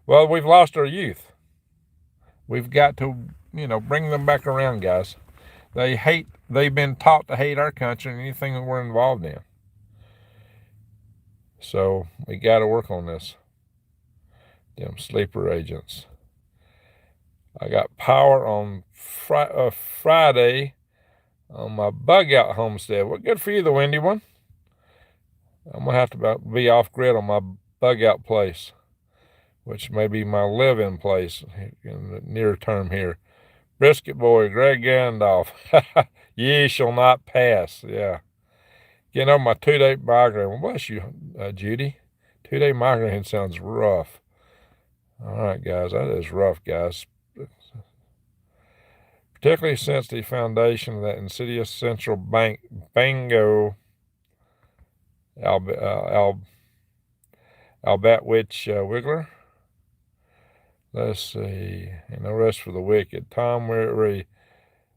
Well, we've lost our youth. We've got to, bring them back around, guys. They've been taught to hate our country and anything that we're involved in. So we got to work on this. Them sleeper agents. I got power on Friday on my bug out homestead. Well, good for you, the windy one. I'm going to have to be off grid on my bug out place, which may be my live-in place in the near term here. Brisket boy, Greg Gandalf. Ye shall not pass. Yeah. Getting over my 2-day migraine. Well, bless you, Judy. 2-day migraine sounds rough. All right, guys. That is rough, guys. Particularly since the foundation of that insidious central bank bango Albatwitch Wiggler. Let's see. And no rest for the wicked. Tom Weary.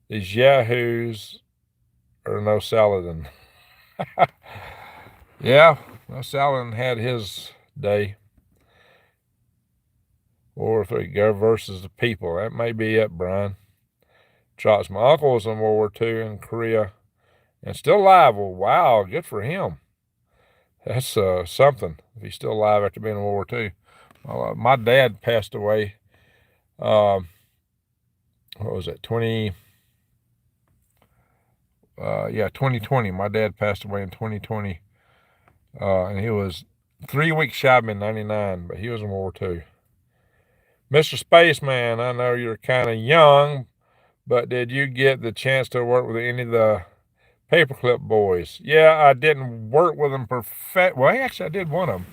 These yahoos are no Saladin. Yeah, no Saladin had his day. War III, go versus the people. That may be it, Brian. Trots. My uncle was in World War II in Korea and still alive. Well, wow, good for him. That's something if he's still alive after being in World War II. Well, my dad passed away. What was it? 2020. My dad passed away in 2020. And he was 3 weeks shy of me in 99, but he was in World War II. Mr. Spaceman, I know you're kind of young, but did you get the chance to work with any of the Paperclip boys? Yeah, I didn't work with them well, actually, I did one of them.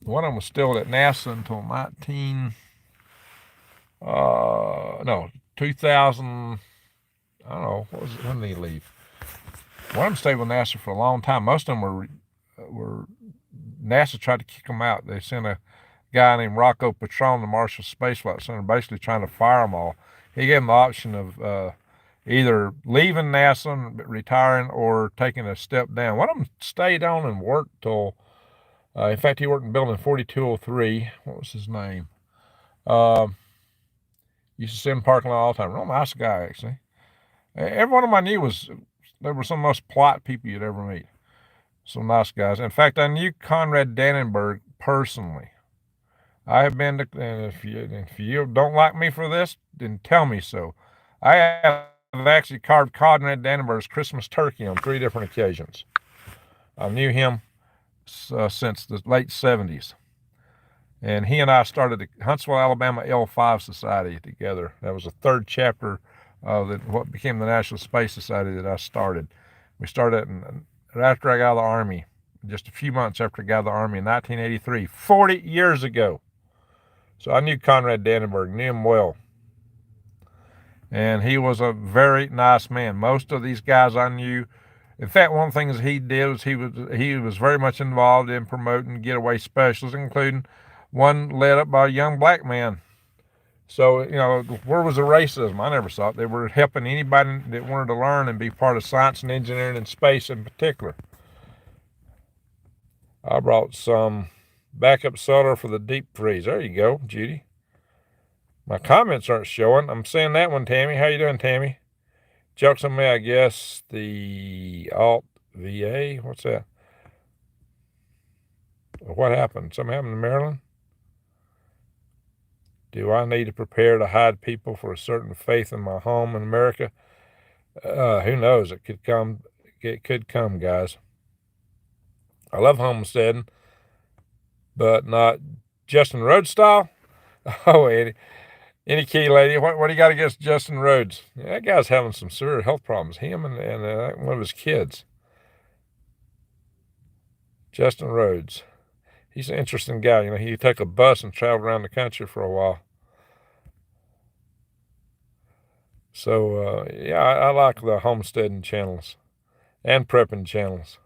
One of them was still at NASA until 2000, I don't know, what was it, when did he leave? One of them stayed with NASA for a long time. Most of them were NASA tried to kick them out. They sent a guy named Rocco Petrone, the Marshall Space Flight Center, basically trying to fire them all. He gave them the option of either leaving NASA and retiring or taking a step down. One of them stayed on and worked till, in fact, he worked in building 4203. What was his name? Used to sit in the parking lot all the time. Real nice guy, actually. Every one of them I knew they were some of the most polite people you'd ever meet. Some nice guys. In fact, I knew Conrad Dannenberg personally. I have been to, and if you don't like me for this, then tell me so. I had actually carved Conrad Dannenberg's Christmas turkey on 3 different occasions. I knew him since the late 70s. And he and I started the Huntsville, Alabama L5 Society together. That was the 3rd chapter of what became the National Space Society that I started. We started after I got out of the Army, just a few months after I got out of the Army in 1983, 40 years ago. So I knew Conrad Dannenberg, knew him well. And he was a very nice man. Most of these guys I knew. In fact, one of the things he did was he was very much involved in promoting getaway specials, including one led up by a young black man. So, where was the racism? I never saw it. They were helping anybody that wanted to learn and be part of science and engineering and space in particular. I brought some backup soda for the deep freeze. There you go, Judy. My comments aren't showing. I'm seeing that one, Tammy. How you doing, Tammy? Jokes on me, I guess. The Alt VA. What's that? What happened? Something happened in Maryland? Do I need to prepare to hide people for a certain faith in my home in America? Who knows? It could come. It could come, guys. I love homesteading, but not Justin Rhodes style. Oh, any key lady, what do you got against Justin Rhodes? Yeah, that guy's having some severe health problems. Him and one of his kids. Justin Rhodes. He's an interesting guy. He took a bus and traveled around the country for a while. So, yeah, I like the homesteading channels and prepping channels.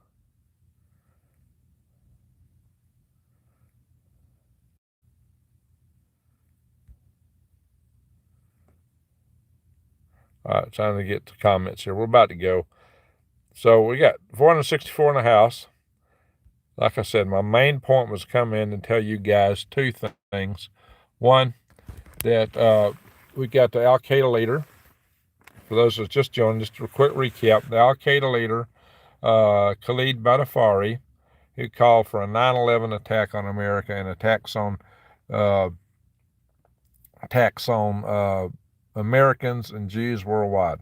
All right, trying to get to comments here. We're about to go. So we got 464 in the house. Like I said, my main point was come in and tell you guys 2 things. One, that we got the Al-Qaeda leader. For those that just joined, just a quick recap. The Al-Qaeda leader, Khalid Badafari, who called for a 9/11 attack on America and attacks on Americans and Jews worldwide.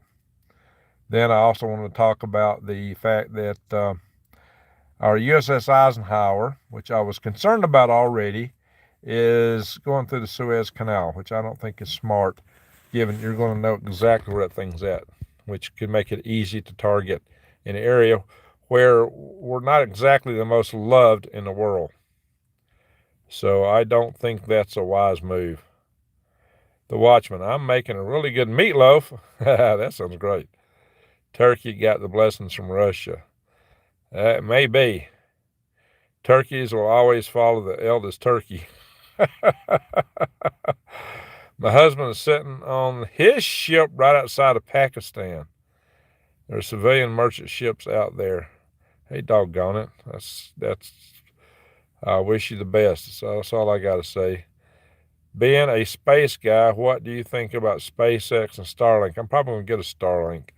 Then I also want to talk about the fact that our USS Eisenhower, which I was concerned about already, is going through the Suez Canal, which I don't think is smart, given you're going to know exactly where that thing's at, which could make it easy to target an area where we're not exactly the most loved in the world. So I don't think that's a wise move. The Watchman, I'm making a really good meatloaf. That sounds great. Turkey got the blessings from Russia. It may be. Turkeys will always follow the eldest turkey. My husband is sitting on his ship right outside of Pakistan. There are civilian merchant ships out there. Hey, doggone it. That's. I wish you the best. That's all I got to say. Being a space guy, what do you think about SpaceX and Starlink? I'm probably going to get a Starlink.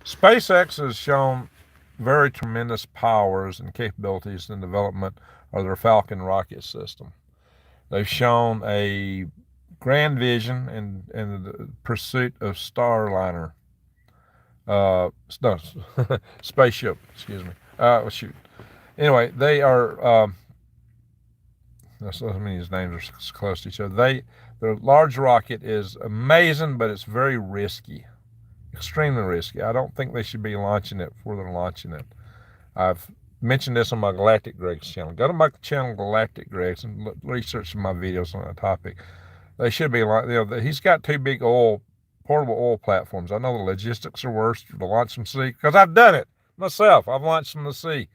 SpaceX has shown very tremendous powers and capabilities in development of their Falcon rocket system. They've shown a grand vision in the pursuit of Starliner. Spaceship, excuse me. Shoot. Anyway, they are, these names are close to each other. Their large rocket is amazing, but it's very risky. Extremely risky. I don't think they should be launching it before they're launching it. I've mentioned this on my Galactic Greg's channel. Go to my channel, Galactic Greg's, and research my videos on that topic. They should be he's got 2 big portable oil platforms. I know the logistics are worse to launch from sea because I've done it myself. I've launched from the sea.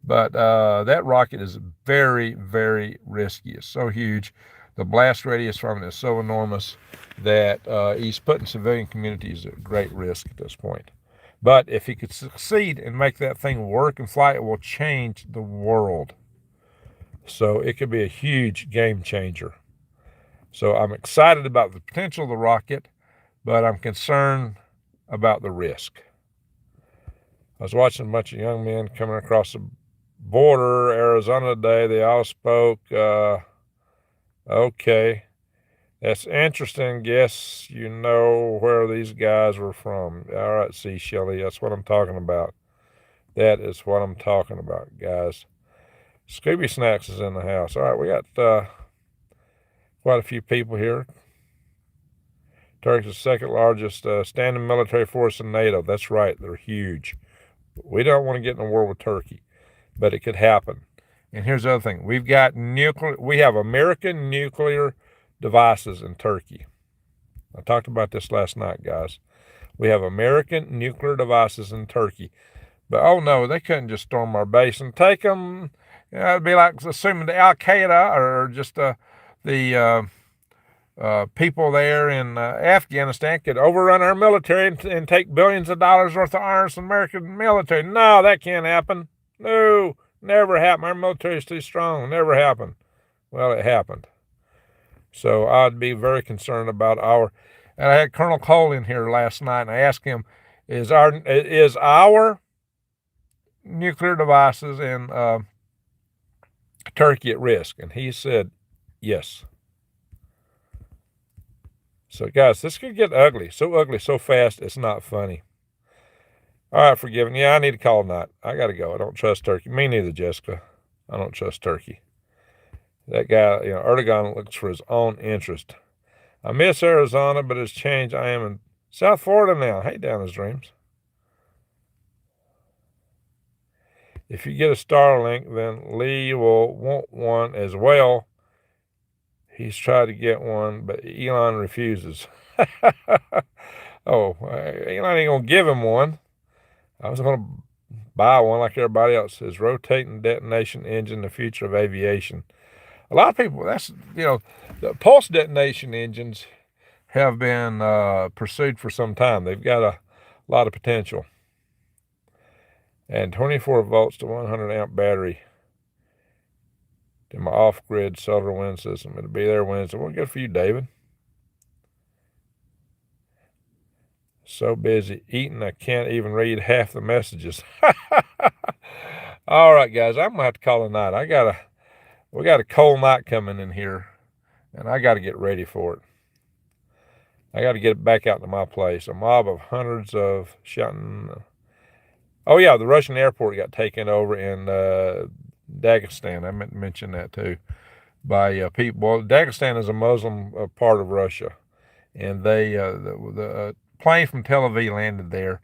But that rocket is very, very risky. It's so huge. The blast radius from it is so enormous that he's putting civilian communities at great risk at this point. But if he could succeed and make that thing work and fly, it will change the world. So it could be a huge game changer. So I'm excited about the potential of the rocket, but I'm concerned about the risk. I was watching a bunch of young men coming across the border, Arizona today. They all spoke, okay. That's interesting. Guess you know where these guys were from. All right, see, Shelley, that's what I'm talking about. That is what I'm talking about, guys. Scooby Snacks is in the house. All right, we got quite a few people here. Turkey's the second largest standing military force in NATO. That's right, they're huge. We don't want to get in a war with Turkey, but it could happen. And here's the other thing: we have American nuclear devices in Turkey. I talked about this last night, guys. We have American nuclear devices in Turkey. But oh no, they couldn't just storm our base and take them. It'd be like assuming the Al-Qaeda or just the people there in Afghanistan could overrun our military and take billions of dollars worth of arms from the American military. No, that can't happen. No, never happen. Our military is too strong. Never happened. Well, it happened. So I'd be very concerned about and I had Colonel Cole in here last night, and I asked him, is our nuclear devices in Turkey at risk? And he said, yes. So, guys, this could get ugly. So ugly, so fast, it's not funny. All right, forgiven. Yeah, I need to call tonight. I got to go. I don't trust Turkey. Me neither, Jessica. I don't trust Turkey. That guy, Erdogan looks for his own interest. I miss Arizona, but it's changed. I am in South Florida now. Hey, down his dreams. If you get a Starlink, then Lee will want one as well. He's tried to get one, but Elon refuses. Oh, Elon ain't going to give him one. I was going to buy one like everybody else. His rotating detonation engine, the future of aviation. A lot of people, the pulse detonation engines have been pursued for some time. They've got a lot of potential. And 24 volts to 100 amp battery to my off-grid solar wind system. It'll be there Wednesday. Well, good for you, David. So busy eating, I can't even read half the messages. All right, guys, I'm going to have to call it a night. We got a cold night coming in here, and I got to get ready for it. I got to get back out to my place. A mob of hundreds of shouting. Oh, yeah, the Russian airport got taken over in Dagestan. I meant to mention that, too, by people. Well, Dagestan is a Muslim part of Russia, and the plane from Tel Aviv landed there,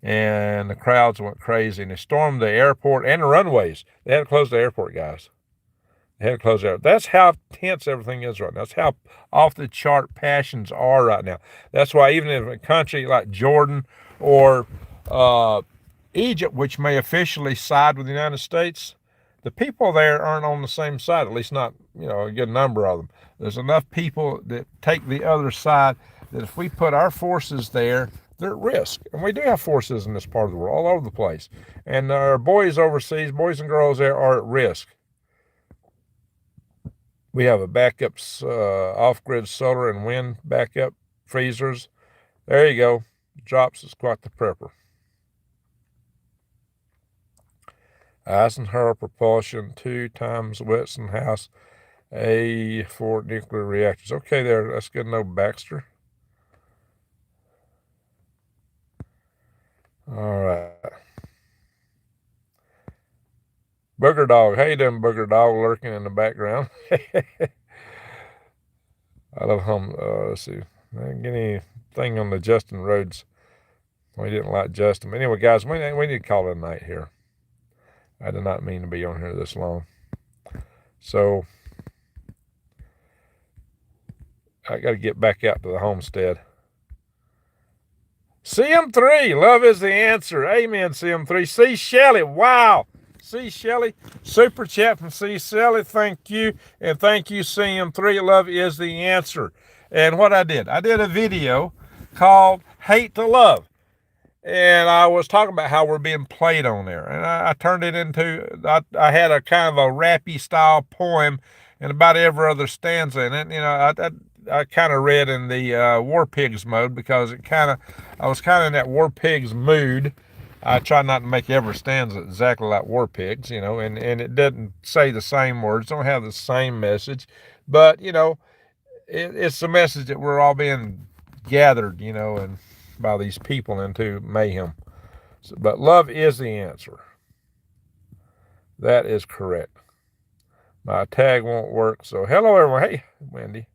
and the crowds went crazy, and they stormed the airport and the runways. They had to close the airport, guys. They had to close the airport. That's how tense everything is right now. That's how off-the-chart passions are right now. That's why even in a country like Jordan or Egypt, which may officially side with the United States, the people there aren't on the same side, at least not, a good number of them. There's enough people that take the other side that if we put our forces there, they're at risk. And we do have forces in this part of the world, all over the place. And our boys overseas, boys and girls there, are at risk. We have a backups, off-grid solar and wind backup freezers. There you go. Drops is quite the prepper. Eisenhower propulsion, 2 times Westinghouse A4 nuclear reactors. Okay, there. That's good to know, Baxter. All right. Booger Dog. How you doing, Booger Dog, lurking in the background? I love him. Let's see. I didn't get anything on the Justin Rhodes. We didn't like Justin. Anyway, guys, we need to call it a night here. I did not mean to be on here this long. So I got to get back out to the homestead. CM3, love is the answer. Amen, CM3. C. Shelley, wow. C. Shelley, super chat from C. Shelley. Thank you. And thank you, CM3. Love is the answer. And what I did a video called Hate to Love. And I was talking about how we're being played on there. And I turned it into, I had a kind of a rappy style poem and about every other stanza in it. I kind of read in the War Pigs mode because I was kind of in that War Pigs mood. I try not to make every stanza exactly like War Pigs, and it doesn't say the same words, don't have the same message. But, it's the message that we're all being gathered, and by these people into mayhem. But love is the answer. That is correct. My tag won't work. So hello everyone. Hey, Wendy.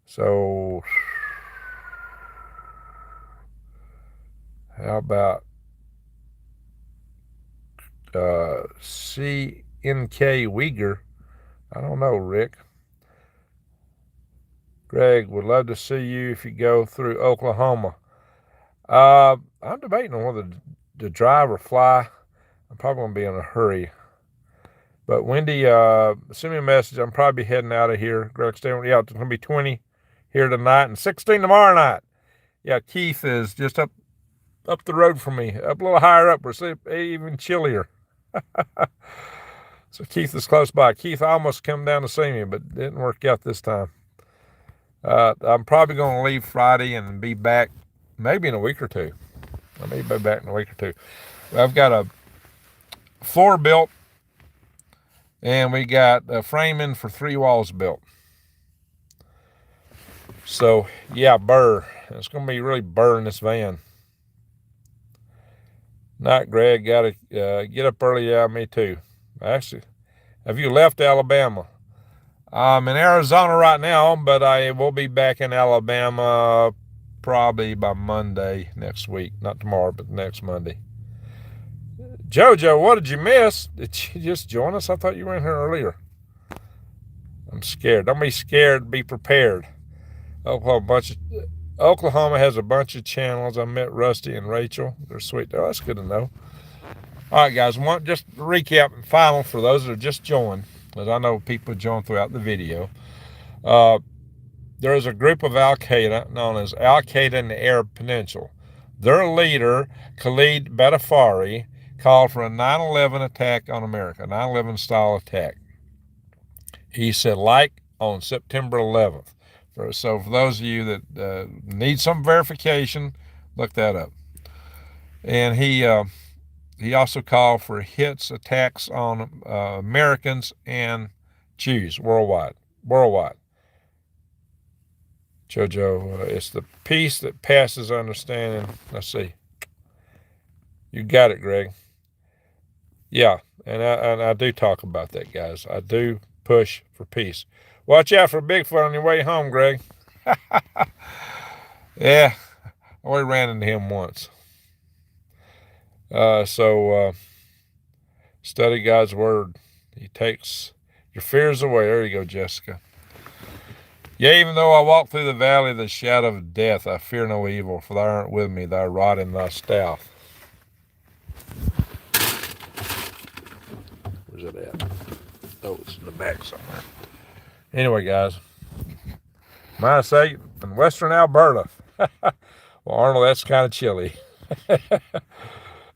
So how about CNK Uyghur? I don't know, Rick. Greg, would love to see you if you go through Oklahoma. I'm debating on whether to drive or fly. I'm probably going to be in a hurry. But Wendy, send me a message. I'm probably heading out of here. Greg, stay on. Yeah, it's going to be 20 here tonight and 16 tomorrow night. Yeah, Keith is just up the road from me, up a little higher up. We're even chillier. So Keith is close by. Keith almost come down to see me, but didn't work out this time. I'm probably going to leave Friday and be back maybe in a week or two. I may be back in a week or two. I've got a floor built, and we got a framing for 3 walls built. So, yeah, burr. It's going to be really burr in this van. Not Greg. Got to get up early. Yeah, me too. Actually, have you left Alabama? I'm in Arizona right now, but I will be back in Alabama probably by Monday next week. Not tomorrow, but next Monday. Jojo, what did you miss? Did you just join us? I thought you were in here earlier. I'm scared. Don't be scared. Be prepared. Oklahoma has a bunch of channels. I met Rusty and Rachel. They're sweet. Oh, that's good to know. All right, guys. Just recap and final for those that are just joined, because I know people join throughout the video. There is a group of Al-Qaeda known as Al-Qaeda in the Arab Peninsula. Their leader, Khalid Badafari, called for a 9/11 attack on America, a 9/11 style attack. He said, like on September 11th. So for those of you that need some verification, look that up. And he also called for attacks on Americans and Jews worldwide. Jojo, it's the peace that passes understanding. Let's see. You got it, Greg. Yeah, and I do talk about that, guys. I do push for peace. Watch out for Bigfoot on your way home, Greg. Yeah, I only ran into him once. Study God's word. He takes your fears away. There you go, Jessica. Yea, even though I walk through the valley of the shadow of death, I fear no evil, for thou art with me, thy rod and thy staff. Where's it at? Oh, it's in the back somewhere. Anyway, guys, -8 in western Alberta. Well, Arnold, that's kind of chilly.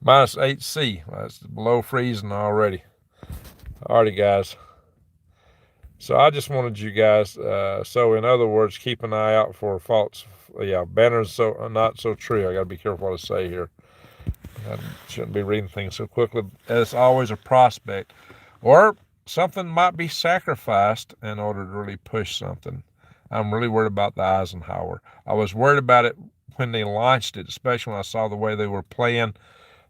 -8C. That's below freezing already. Alrighty, guys. So I just wanted you guys, so in other words, keep an eye out for false, banners not so true. I got to be careful what I say here. I shouldn't be reading things so quickly. It's always a prospect. Or something might be sacrificed in order to really push something. I'm really worried about the Eisenhower. I was worried about it when they launched it, especially when I saw the way they were playing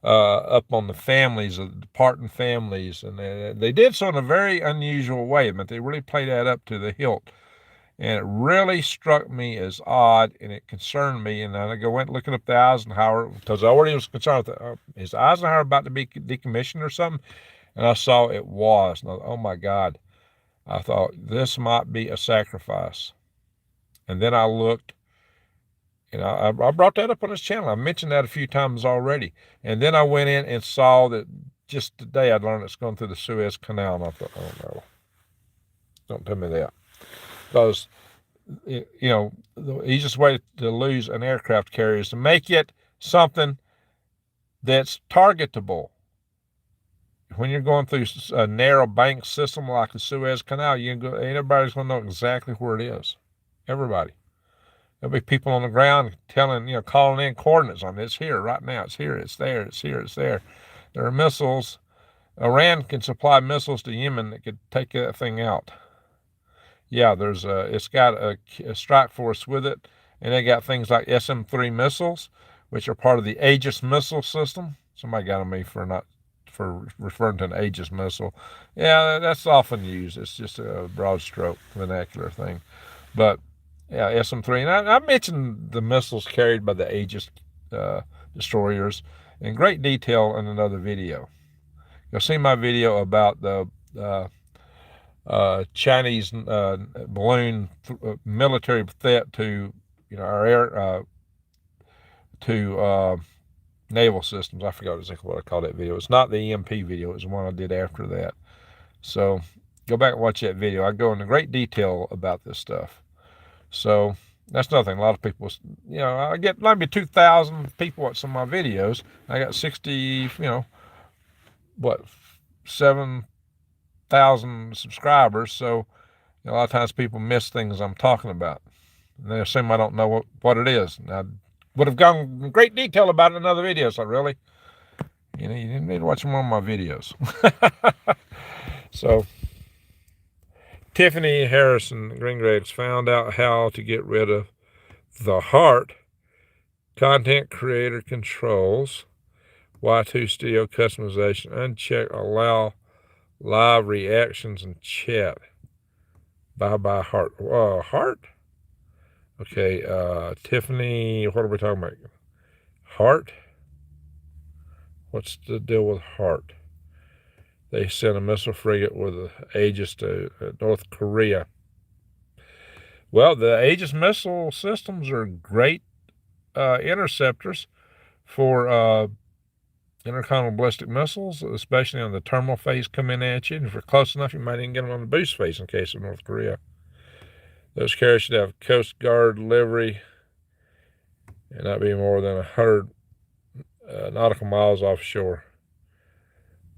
up on the families, the departing families. And they did so in a very unusual way, but they really played that up to the hilt. And it really struck me as odd, and it concerned me. And I went looking up the Eisenhower, because I already was concerned with is Eisenhower about to be decommissioned or something? And I saw it was. And I thought, oh my God. I thought this might be a sacrifice. And then I looked, and I brought that up on this channel. I mentioned that a few times already. And then I went in and saw that just today I learned it's going through the Suez Canal. And I thought, oh no, don't tell me that. Because, the easiest way to lose an aircraft carrier is to make it something that's targetable. When you're going through a narrow bank system like the Suez Canal, everybody's going to know exactly where it is. Everybody. There'll be people on the ground calling in coordinates on it. It's here right now. It's here. It's there. It's here. It's there. There are missiles. Iran can supply missiles to Yemen that could take that thing out. Yeah, it's got a strike force with it, and they got things like SM-3 missiles, which are part of the Aegis missile system. Somebody got on me for referring to an Aegis missile. Yeah, that's often used. It's just a broad stroke vernacular thing. But yeah, SM-3. And I mentioned the missiles carried by the Aegis destroyers in great detail in another video. You'll see my video about the Chinese balloon military threat to our air to naval systems. I forgot exactly what I called that video. It's not the EMP video. It was the one I did after that. So go back and watch that video. I go into great detail about this stuff. So that's nothing. A lot of people, I get maybe 2,000 people watch some of my videos. I got 60, 7,000 subscribers. So a lot of times people miss things I'm talking about. And they assume I don't know what it is. And I would have gone in great detail about it in another video. So really, you didn't need to watch more of my videos. So Tiffany Harrison Greengraves found out how to get rid of the heart content creator controls, Y2 Studio customization, uncheck allow live reactions and chat. Bye heart. Heart? Okay, Tiffany, what are we talking about? Heart? What's the deal with heart? They sent a missile frigate with the Aegis to North Korea. Well, the Aegis missile systems are great interceptors for intercontinental ballistic missiles, especially on the terminal phase coming at you. And if you're close enough, you might even get them on the boost phase in case of North Korea. Those carriers should have Coast Guard livery and not be more than 100 nautical miles offshore.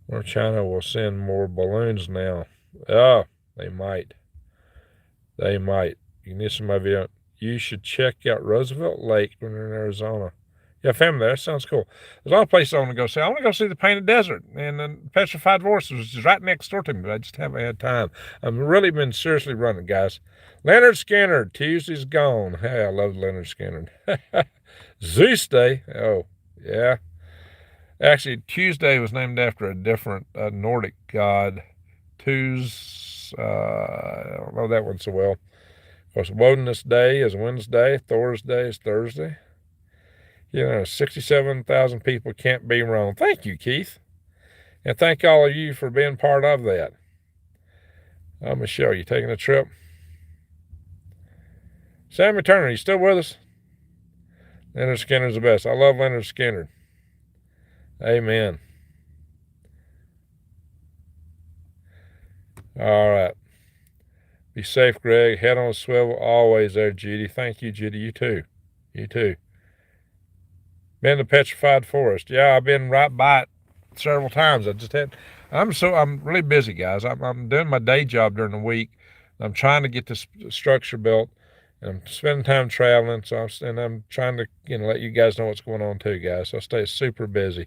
Or China will send more balloons now. Oh, they might. They might. You can listen to my video. You should check out Roosevelt Lake when you're in Arizona. Yeah, family there. That sounds cool. There's a lot of places I want to go see. I want to go see the Painted Desert and the Petrified Forest, which is right next door to me, but I just haven't had time. I've really been seriously running, guys. Leonard Skinner, Tuesday's gone. Hey, I love Leonard Skinner. Zeus Day. Oh, yeah. Actually, Tuesday was named after a different Nordic god. I don't know that one so well. Of course, Woden's Day is Wednesday. Thor's Day is Thursday. 67,000 people can't be wrong. Thank you, Keith. And thank all of you for being part of that. Michelle, you taking a trip? Sammy Turner, you still with us? Leonard Skinner's the best. I love Leonard Skinner. Amen. All right. Be safe, Greg. Head on a swivel always there, Judy. Thank you, Judy. You too. You too. Been to Petrified Forest. Yeah, I've been right by it several times. I'm really busy, guys. I'm doing my day job during the week. I'm trying to get this structure built, and I'm spending time traveling. I'm trying to let you guys know what's going on too, guys. So I stay super busy.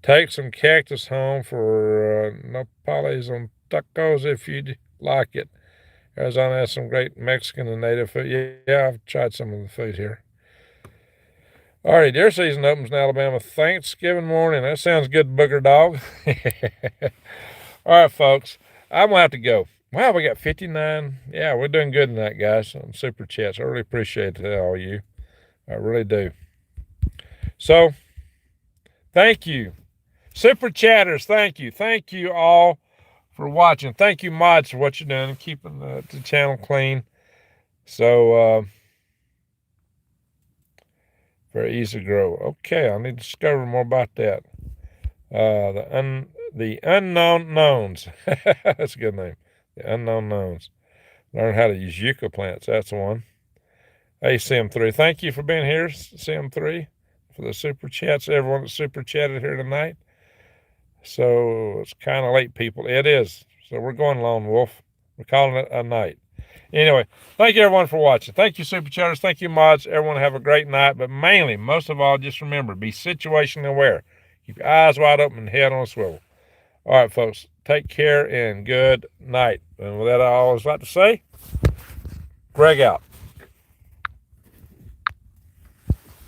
Take some cactus home for nopales on tacos if you'd like it. Arizona has some great Mexican and native food. Yeah, I've tried some of the food here. All right, deer season opens in Alabama Thanksgiving morning. That sounds good, booger dog. All right, folks, I'm going to have to go. Wow, we got 59. Yeah, we're doing good tonight, guys, on Super Chats. I really appreciate all you. I really do. So, thank you. Super Chatters, thank you. Thank you all for watching. Thank you, mods, for what you're doing, keeping the channel clean. So, very easy to grow. Okay, I need to discover more about that. The Unknown Knowns. That's a good name. The Unknown Knowns. Learn how to use yucca plants. That's one. Hey, CM3. Thank you for being here, CM3, for the Super Chats. Everyone that Super Chatted here tonight. So it's kind of late, people. It is. So we're going Lone Wolf. We're calling it a night. Anyway, thank you, everyone, for watching. Thank you, Super Chatters. Thank you, mods. Everyone have a great night. But mainly, most of all, just remember, be situationally aware. Keep your eyes wide open and head on a swivel. All right, folks. Take care and good night. And with that, I always like to say, Greg out.